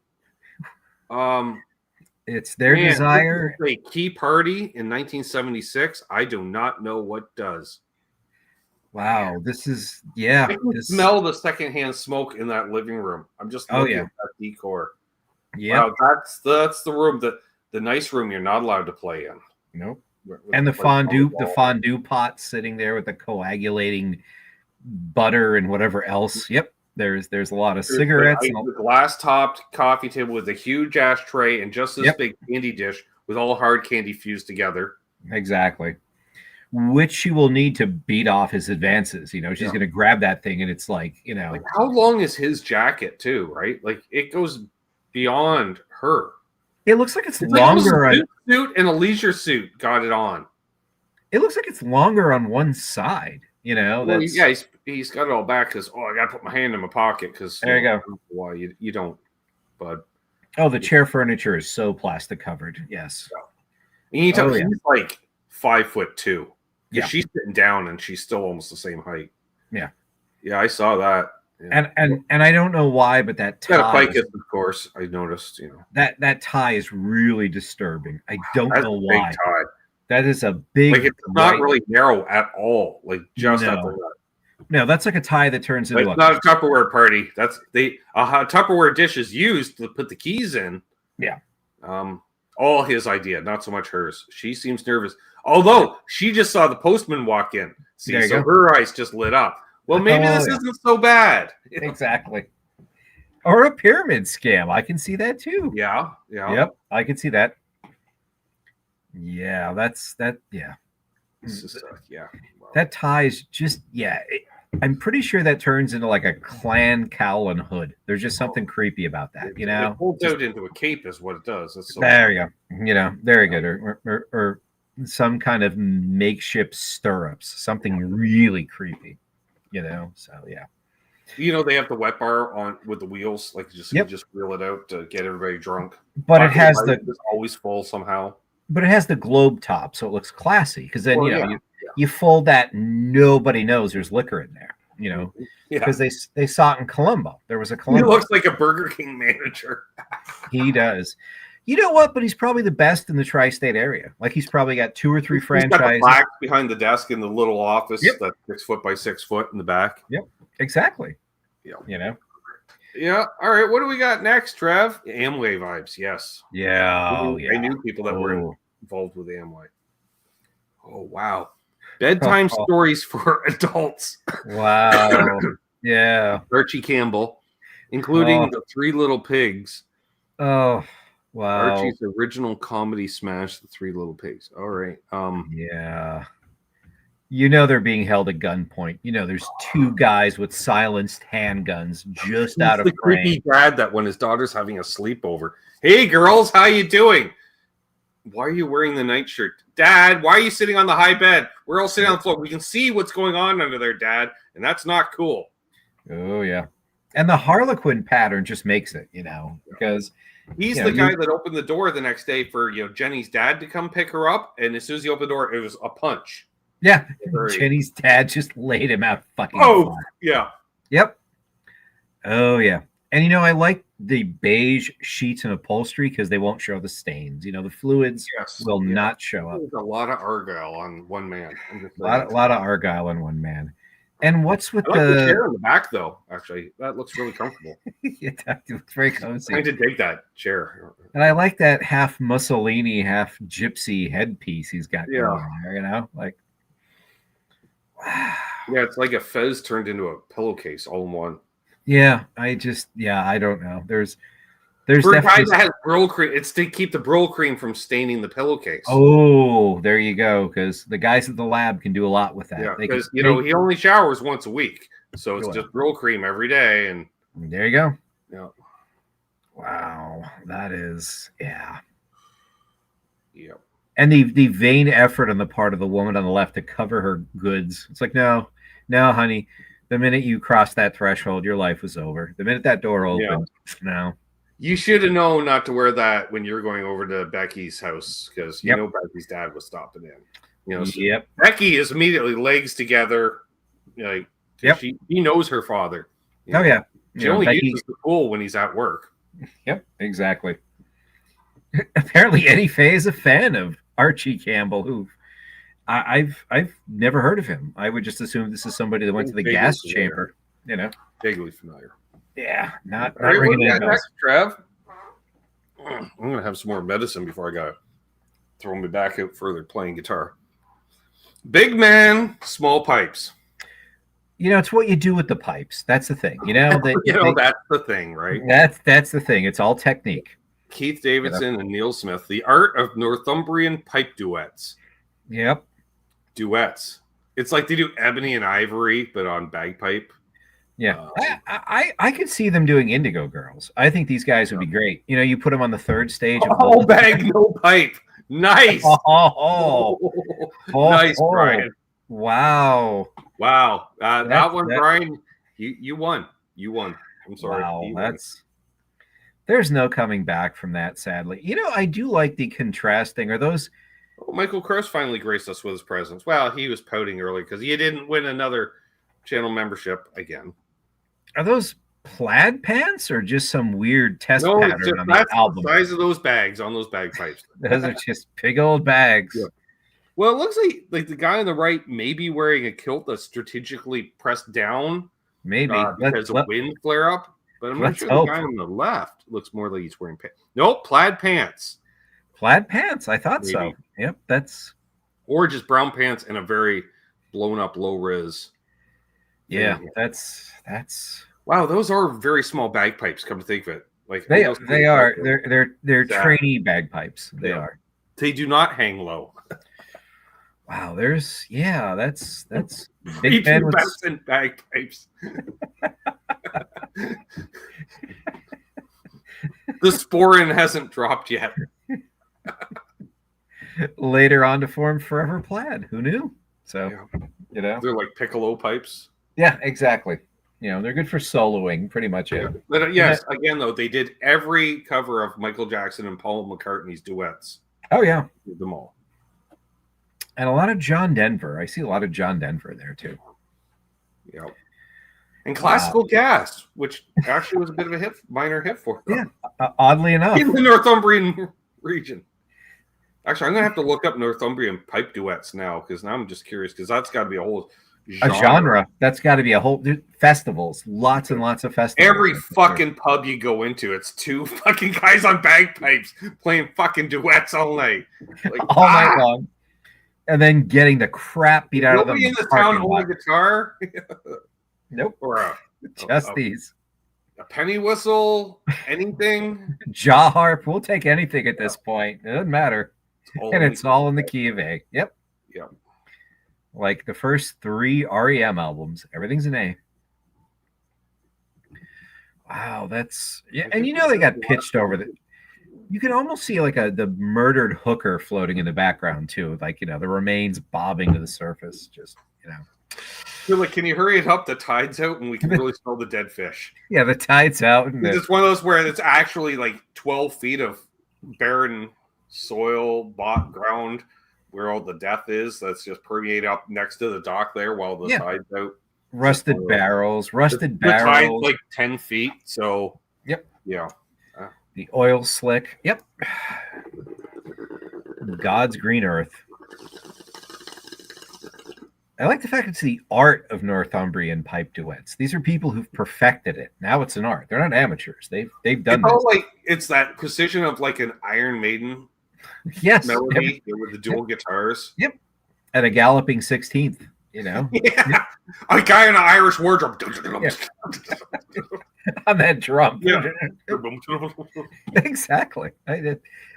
It's their desire. A key party in 1976. I do not know what does. Wow, this is I can smell the secondhand smoke in that living room. I'm just looking at that decor. Yeah, wow, that's the room the nice room you're not allowed to play in. Nope. And the fondue pot sitting there with the coagulating butter and whatever else. Yep. There's a lot of cigarettes. The glass-topped coffee table with a huge ashtray and just this big candy dish with all hard candy fused together. Exactly. Which she will need to beat off his advances. She's going to grab that thing, and it's like, Like, how long is his jacket, too, right? Like, it goes beyond her. It looks like it's longer. Like a suit and a leisure suit got it on. It looks like it's longer on one side. Well, he's got it all back because I got to put my hand in my pocket because there you go. Why you don't, bud? Oh, the chair furniture is so plastic covered. Yes. And he's like 5'2". Yeah, she's sitting down and she's still almost the same height. Yeah. Yeah, I saw that. Yeah. And I don't know why, but that tie, got a ficus, of course. I noticed. That tie is really disturbing. I don't know why. Big tie. That is a big. Like, it's not really narrow at all. Like just at the. No, that's like a tie that turns into. It's not a Tupperware party. That's a Tupperware dish is used to put the keys in. Yeah. All his idea, not so much hers. She seems nervous, although she just saw the postman walk in. See, so her eyes just lit up. Well, maybe this isn't so bad. Exactly. Or a pyramid scam. I can see that too. Yeah. Yep, I can see that. Yeah, that's that. Yeah. Wow. That tie is just I'm pretty sure that turns into like a clan cowl and hood. There's just something creepy about that, It folds out into a cape is what it does. That's there you go. Very good. Or some kind of makeshift stirrups. Something really creepy. So yeah. They have the wet bar on with the wheels, like you just wheel it out to get everybody drunk. But it has it's always full somehow. But it has the globe top, so it looks classy. Because then you fold that, nobody knows there's liquor in there. Because they saw it in Colombo. There was a Colombo. He looks like a Burger King manager. He does. You know what? But he's probably the best in the tri-state area. Like he's probably got 2 or 3 franchises. He's got the plaque behind the desk in the little office that's 6 foot by 6 foot in the back. Yep, exactly. Yeah. Yeah. All right. What do we got next, Trev? Amway vibes. Yes. Yeah. I knew people that were involved with Amway. Oh wow. Bedtime stories for adults. Wow. Yeah. Archie Campbell, including the 3 Little Pigs. Oh. Wow. Archie's original comedy smash, The 3 Little Pigs. All right. Yeah. They're being held at gunpoint. There's 2 guys with silenced handguns just out of frame. The creepy dad that when his daughter's having a sleepover. Hey girls, how you doing? Why are you wearing the nightshirt? Dad, why are you sitting on the high bed? We're all sitting on the floor. We can see what's going on under there, Dad, and that's not cool. Oh yeah. And the Harlequin pattern just makes it, because he's the guy that opened the door the next day for Jenny's dad to come pick her up, and as soon as he opened the door, it was a punch. Yeah, Jenny's dad just laid him out fucking. Oh, flat. Yeah. Yep. Oh, yeah. And, I like the beige sheets and upholstery because they won't show the stains. The fluids will not show up. There's a lot of Argyle on one man. A lot of Argyle on one man. And what's with I like the chair in the back, though, actually. That looks really comfortable. It looks very cozy. I did take that chair. And I like that half Mussolini, half gypsy headpiece he's got going on there, like. Yeah, it's like a fez turned into a pillowcase all in one. Yeah, I don't know. There's for a guy that has Brill cream, it's to keep the Brill cream from staining the pillowcase. Oh, there you go. Because the guys at the lab can do a lot with that. Yeah, because he only showers once a week, so it's just Brill cream every day, and there you go. Yeah. Wow, that is Yep. And the vain effort on the part of the woman on the left to cover her goods. It's like, no, No, honey. The minute you crossed that threshold, your life was over. The minute that door opened, no. You should have known not to wear that when you were going over to Becky's house because Becky's dad was stopping in. So Becky is immediately legs together, like she knows her father. Oh yeah, she only uses the pool when he's at work. Yep, exactly. Apparently, Eddie Fay is a fan of Archie Campbell, who I've never heard of him. I would just assume this is somebody that went to the gas chamber. Vaguely familiar. Yeah, not ringing any bells. Trev, I'm gonna have some more medicine before I gotta throw me back out further playing guitar. Big man, small pipes. It's what you do with the pipes. That's the thing. That's the thing, right? That's the thing. It's all technique. Keith Davidson and Neil Smith, The Art of Northumbrian Pipe Duets. Yep. Duets. It's like they do Ebony and Ivory, but on bagpipe. Yeah, I could see them doing Indigo Girls. I think these guys would be great. You put them on the third stage. All bag, no pipe. Nice. Nice, Brian. Wow. That one, Brian. You won. You won. I'm sorry. Wow, there's no coming back from that. Sadly, I do like the contrasting. Are those? Michael Krause finally graced us with his presence. Well, he was pouting early because he didn't win another channel membership again. Are those plaid pants or just some weird test pattern on the album? The size of those bags on those bagpipes. Those are just big old bags. Yeah. Well, it looks like the guy on the right may be wearing a kilt that's strategically pressed down. Maybe because of wind flare up. But I'm not sure the guy on the left looks more like he's wearing pants. Nope, plaid pants. Plaid pants. I thought so. Yep, that's or just brown pants and a very blown up low ris. Yeah, that's wow. Those are very small bagpipes. Come to think of it, like they are. They're trainee bagpipes. They are. They do not hang low. Wow, that's big man with bagpipes. The sporin hasn't dropped yet. Later on to form Forever Plaid. Who knew? So they're like piccolo pipes. Yeah, exactly. They're good for soloing, pretty much. Yeah. But yes, again though, they did every cover of Michael Jackson and Paul McCartney's duets. Oh yeah, did them all. And a lot of John Denver. I see a lot of John Denver there too. Yeah. And Classical Gas, which actually was a bit of a minor hit for them. Yeah, oddly enough. In the Northumbrian region. Actually, I'm going to have to look up Northumbrian pipe duets now, because now I'm just curious, because that's got to be a whole genre. That's got to be a whole... festivals. Lots and lots of festivals. Every fucking pub you go into, it's two fucking guys on bagpipes playing fucking duets all night. All night long. And then getting the crap beat out of them. Nobody in the town hold a guitar? Nope. Or just these. A penny whistle, anything. Jaw harp. We'll take anything at this point. It doesn't matter. It's all in the key of A. Yep. Yep. Like the first 3 REM albums, everything's an A. Wow, that's and they got pitched over the. You can almost see like the murdered hooker floating in the background too, like the remains bobbing to the surface. Just You're like, can you hurry it up? The tide's out, and we can really smell the dead fish. Yeah, the tide's out, and it's one of those where it's actually like 12 feet of barren soil, bot ground, where all the death is. That's just permeate up next to the dock there while the tide's out. Rusted barrels. The tide's like 10 feet. So yep, yeah. The oil slick. Yep. God's green earth. I like the fact it's the art of Northumbrian pipe duets. These are people who've perfected it. Now it's an art. They're not amateurs. They've done this. It's that precision of like an Iron Maiden melody with the dual guitars. Yep. And a galloping 16th, Yeah. A guy in an Irish wardrobe. On that drum. Yeah. Exactly.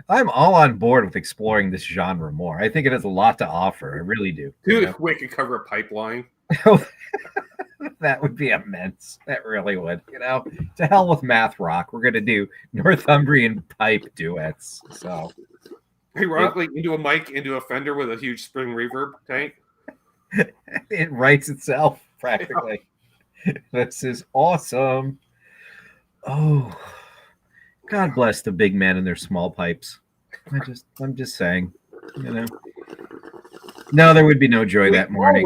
I'm all on board with exploring this genre more. I think it has a lot to offer. I really do. Dude, we could cover a pipeline. That would be immense. That really would. To hell with math rock. We're going to do Northumbrian pipe duets. So, ironically, into a mic, into a Fender with a huge spring reverb tank. It writes itself. practically. This is awesome. Oh, God bless the big men and their small pipes. I'm just saying, you know. No, there would be no joy that morning.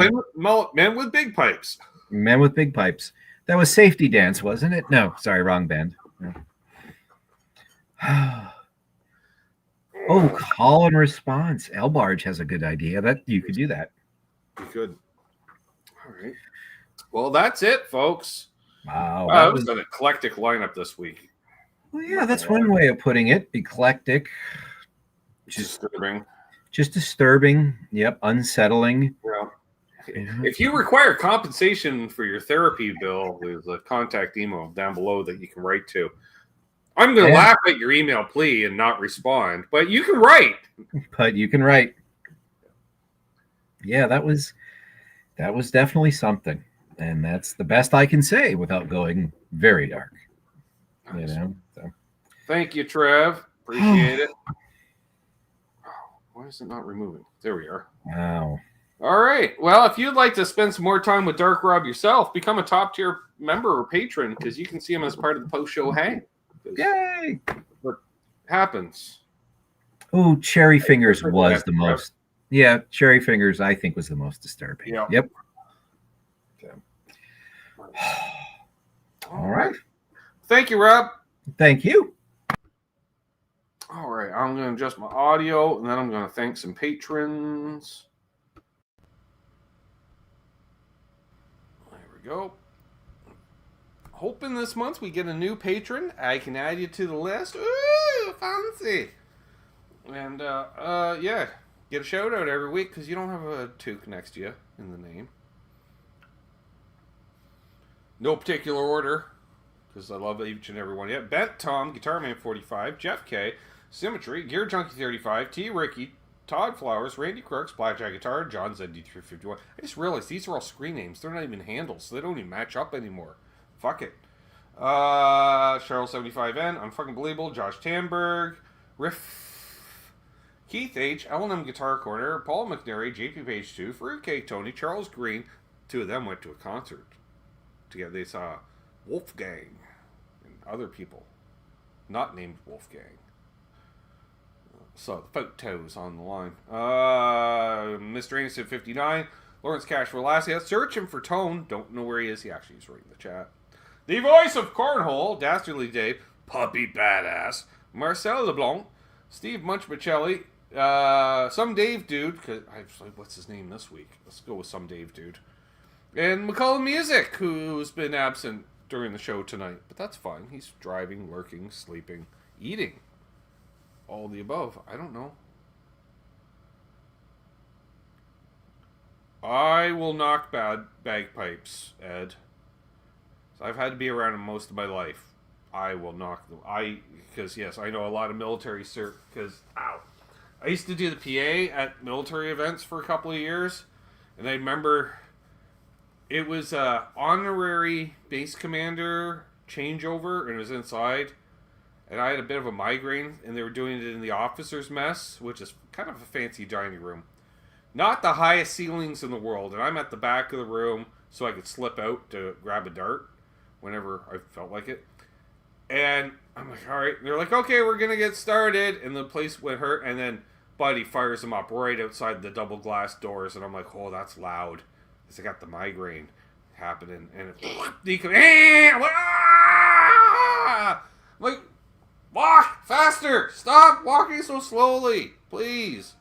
Men with big pipes. Men with big pipes. That was Safety Dance, wasn't it? No, sorry, wrong band. No. Oh, call and response. Elbarge has a good idea. That you could do that. You could. All right. Well, that's it, folks. Wow, that was an eclectic lineup this week. Well, yeah, that's one way of putting it. Eclectic. Disturbing. Just disturbing. Yep, unsettling. Well, if you require compensation for your therapy bill, there's a contact email down below that you can write to. I'm going to laugh at your email plea and not respond, but you can write. Yeah, that was definitely something, and that's the best I can say without going very dark. Nice. You know. So. Thank you, Trev. Appreciate it. Why is it not removing? There we are. Wow. All right. Well, if you'd like to spend some more time with Dark Rob yourself, become a top tier member or patron because you can see him as part of the post show hang. Yay! What happens? Oh, Cherry Fingers was the most. Yeah, Cherry Fingers I think was the most disturbing. Yeah. Yep. Okay. All right. Thank you, Rob. Thank you. All right. I'm going to adjust my audio, and then I'm going to thank some patrons. There we go. Hoping this month we get a new patron. I can add you to the list. Ooh, fancy. And, yeah, get a shout out every week because you don't have a toque next to you in the name. No particular order because I love each and every one. Yeah, Bent Tom, Guitar Man 45, Jeff K, Symmetry, Gear Junkie 35, T Ricky, Todd Flowers, Randy Crooks, Blackjack Guitar, John ZD351. I just realized these are all screen names. They're not even handles, so they don't even match up anymore. Fuck it. Cheryl75N, Unfucking Believable, Josh Tamberg, Riff, Keith H, L&M Guitar Corner, Paul McNary, JP Page 2, Fruitcake Tony, Charles Green. Two of them went to a concert together. They saw Wolfgang and other people not named Wolfgang. So, photos on the line. Mr. Innocent 59, Lawrence Cash Velasquez, searching for Tone. Don't know where he is. He actually is right in the chat. The voice of Cornhole, Dastardly Dave, Puppy Badass, Marcel LeBlanc, Steve Munchmichelli, Some Dave Dude, cause what's his name this week? Let's go with Some Dave Dude. And McCullough Music, who's been absent during the show tonight. But that's fine. He's driving, working, sleeping, eating. All the above. I don't know. I will knock bagpipes, Ed. I've had to be around them most of my life. I will knock them. Because yes, I know a lot of military because I used to do the PA at military events for a couple of years, and I remember it was a honorary base commander changeover, and it was inside, and I had a bit of a migraine, and they were doing it in the officers' mess, which is kind of a fancy dining room, not the highest ceilings in the world, and I'm at the back of the room so I could slip out to grab a dart whenever I felt like it. And I'm like, all right. And they're like, okay, we're going to get started. And the place went hurt. And then Buddy fires them up right outside the double glass doors. And I'm like, oh, that's loud. Because I got the migraine happening. And I'm like, walk faster. Stop walking so slowly. Please.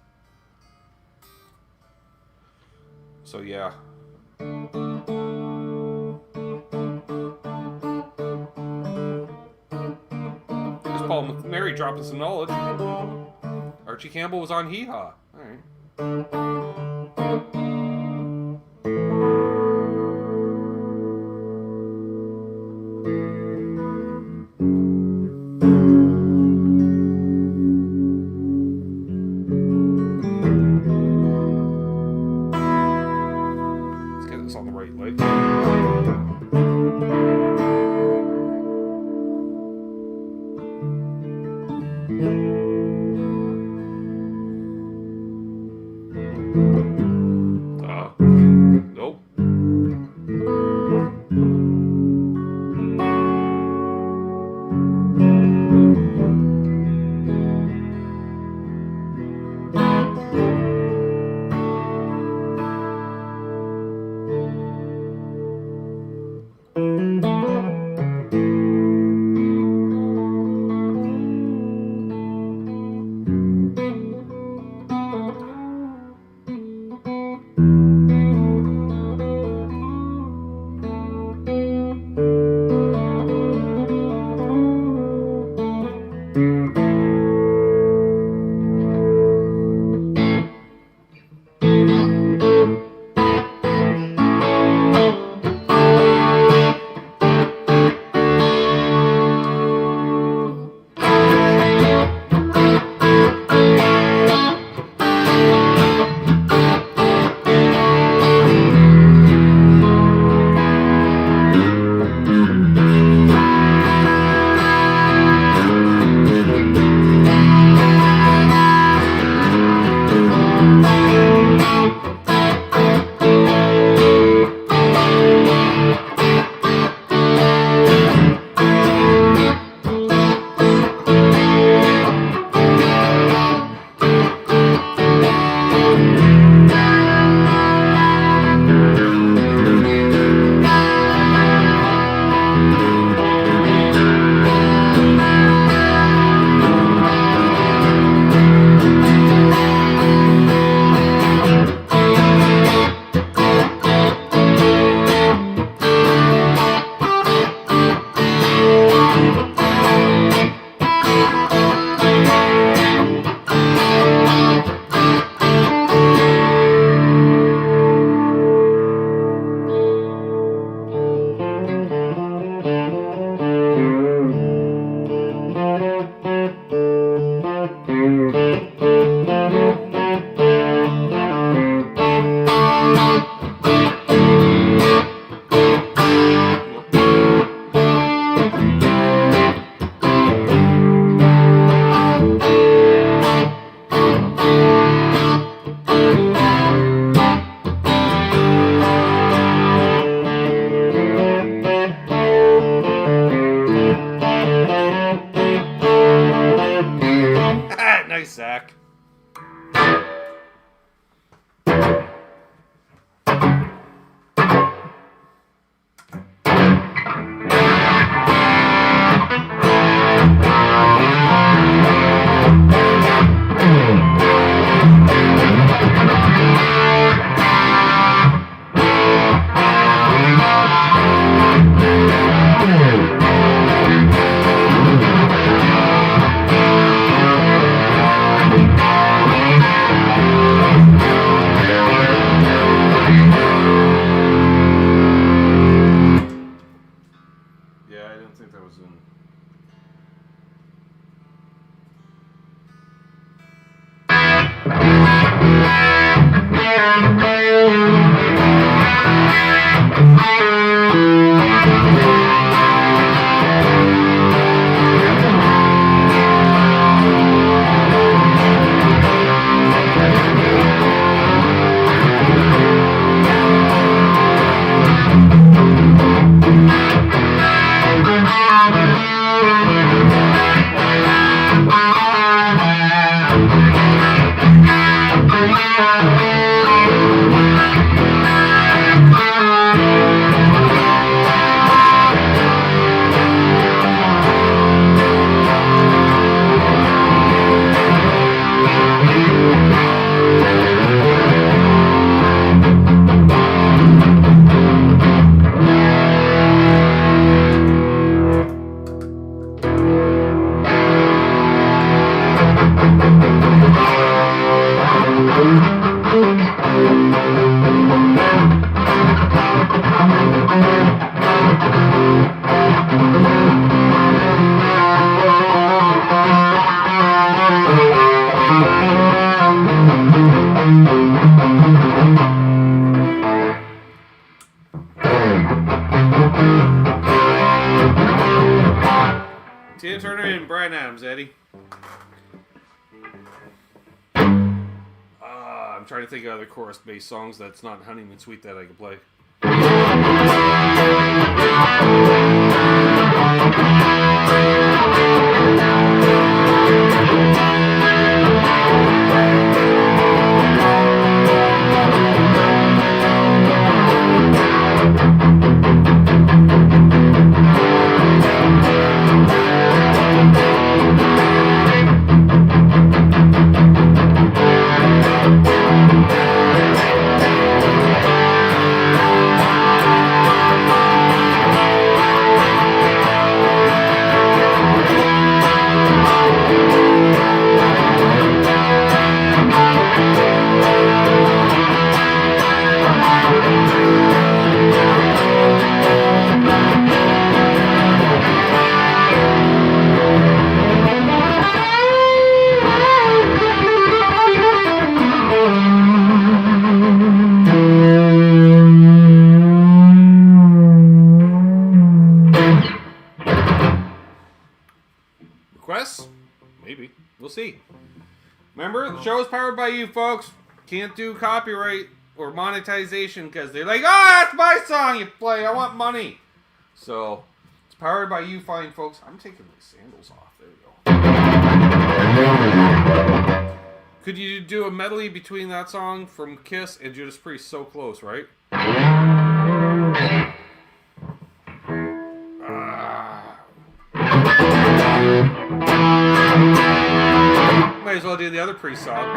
So, yeah. Paul McNary dropping some knowledge. Archie Campbell was on Hee Haw. All right. Let's get this on the right leg. Nope. Nice, Zach. Tina Turner and Bryan Adams, Eddie. I'm trying to think of other chorus-based songs that's not Honeymoon Suite that I could play. Maybe. We'll see. Remember, the show is powered by you, folks. Can't do copyright or monetization because they're like, oh, that's my song you play. I want money. So, it's powered by you fine folks. I'm taking my sandals off. There we go. Could you do a medley between that song from Kiss and Judas Priest? So close, right? Might as well do the other Priest song.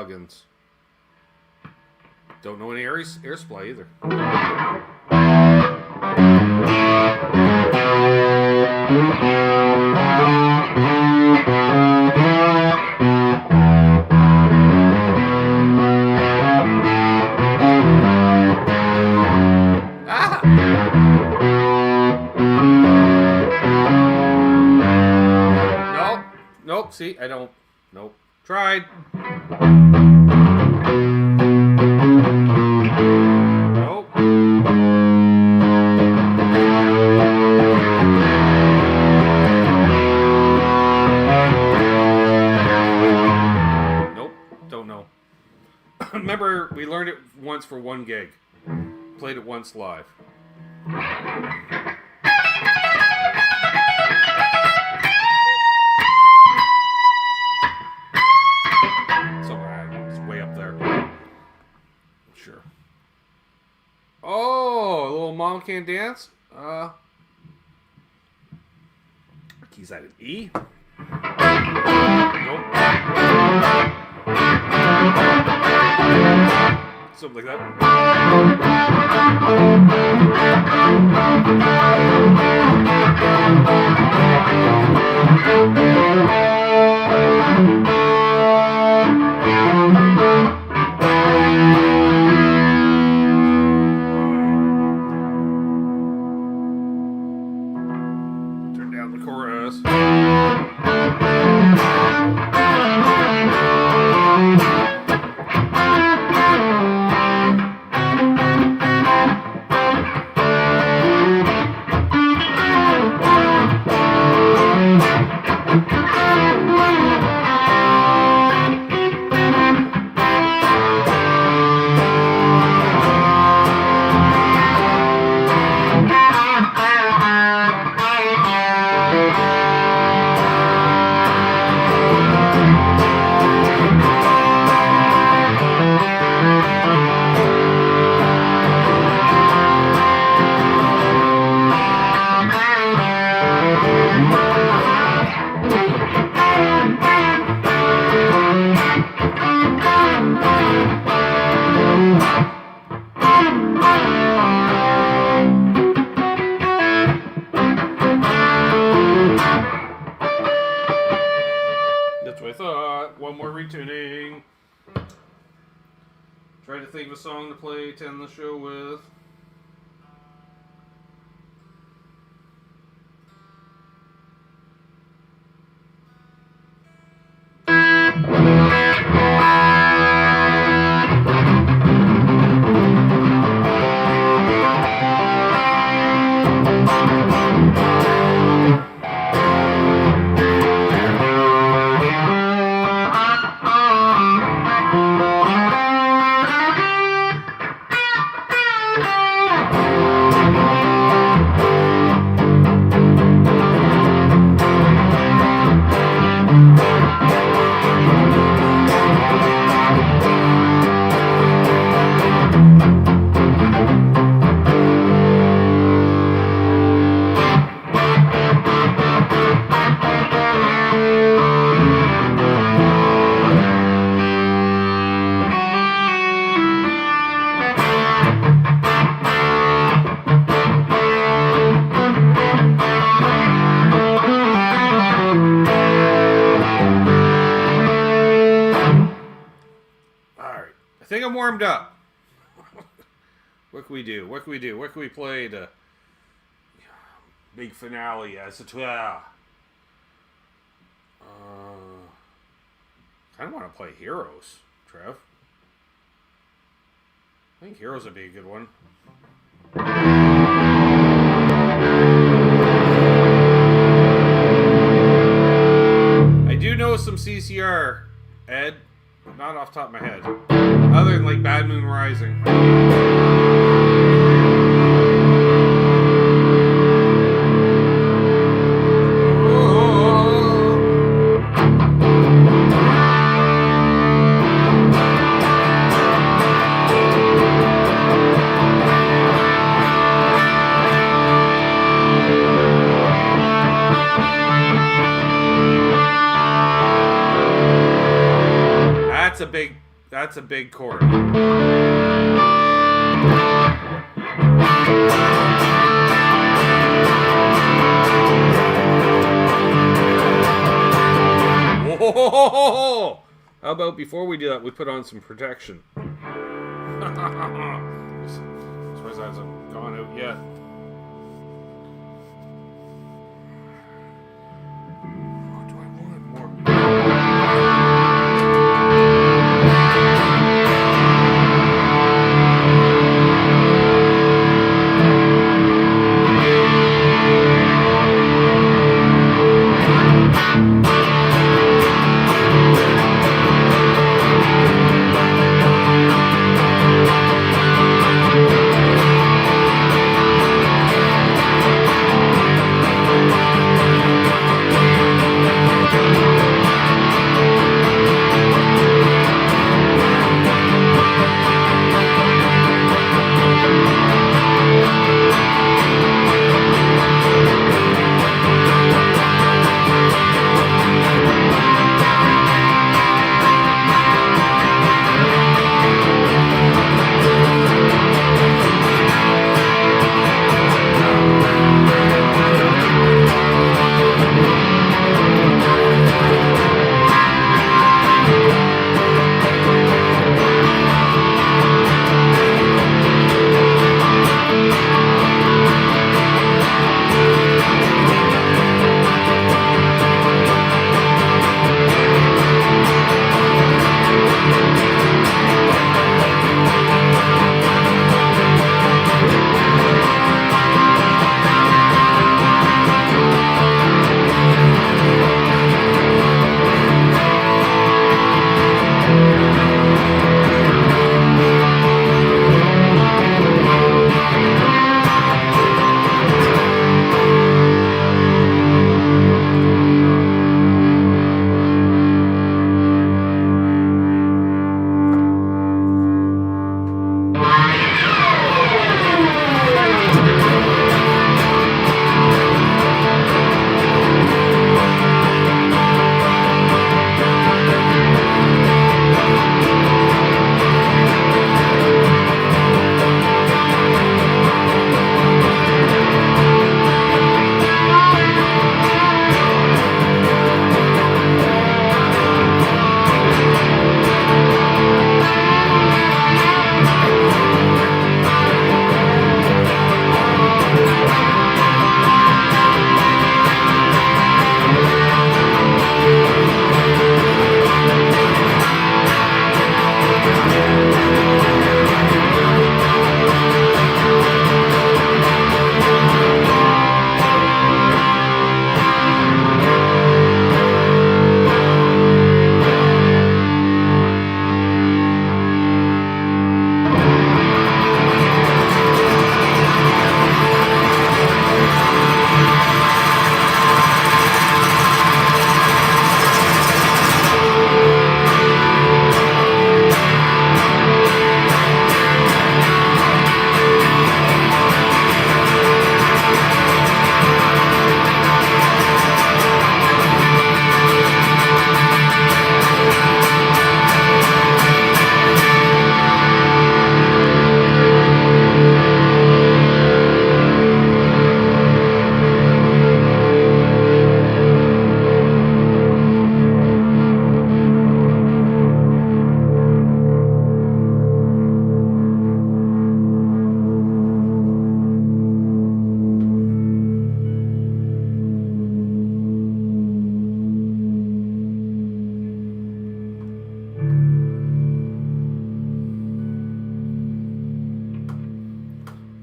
plugins. Don't know any air supply either. Nope, see, I don't. Nope. Tried. Nope. Nope, don't know. Remember, we learned it once for 1 gig. Played it once live. Oh, a little Mom Can't Dance. Keys at an E. Nope. Something like that. Retuning. Try to think of a song to play to end the show with. I think I'm warmed up. What can we do? What can we do? What can we play to big finale as a 12? I kind of want to play Heroes, Trev. I think Heroes would be a good one. I do know some CCR, Ed, but not off the top of my head. Other than like Bad Moon Rising. That's a big That's a big chord. Whoa! How about before we do that, we put on some protection? This hasn't gone out yet. Oh, do I want it more?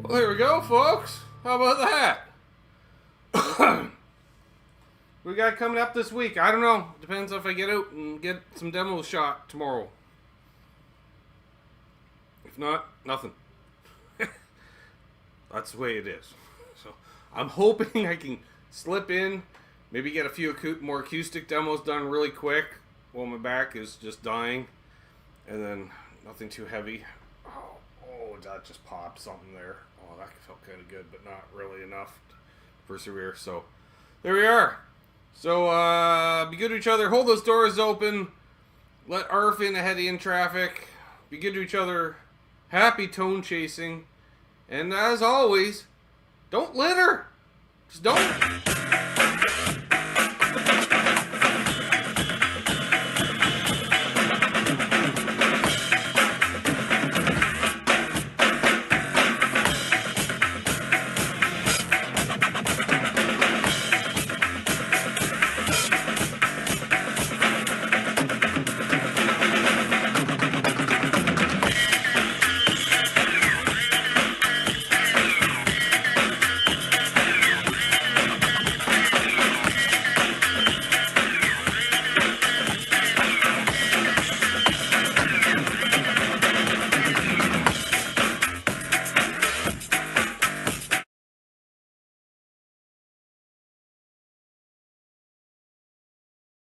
Well, there we go, folks. How about that? We got coming up this week. I don't know. Depends if I get out and get some demos shot tomorrow. If not, nothing. That's the way it is. So I'm hoping I can slip in, maybe get a few more acoustic demos done really quick while my back is just dying, and then nothing too heavy. Oh, that just popped something there. Oh, that felt kind of good, but not really enough to persevere. So there we are. So be good to each other. Hold those doors open. Let ARF in ahead of you in traffic. Be good to each other. Happy tone chasing. And as always, don't litter. Just don't.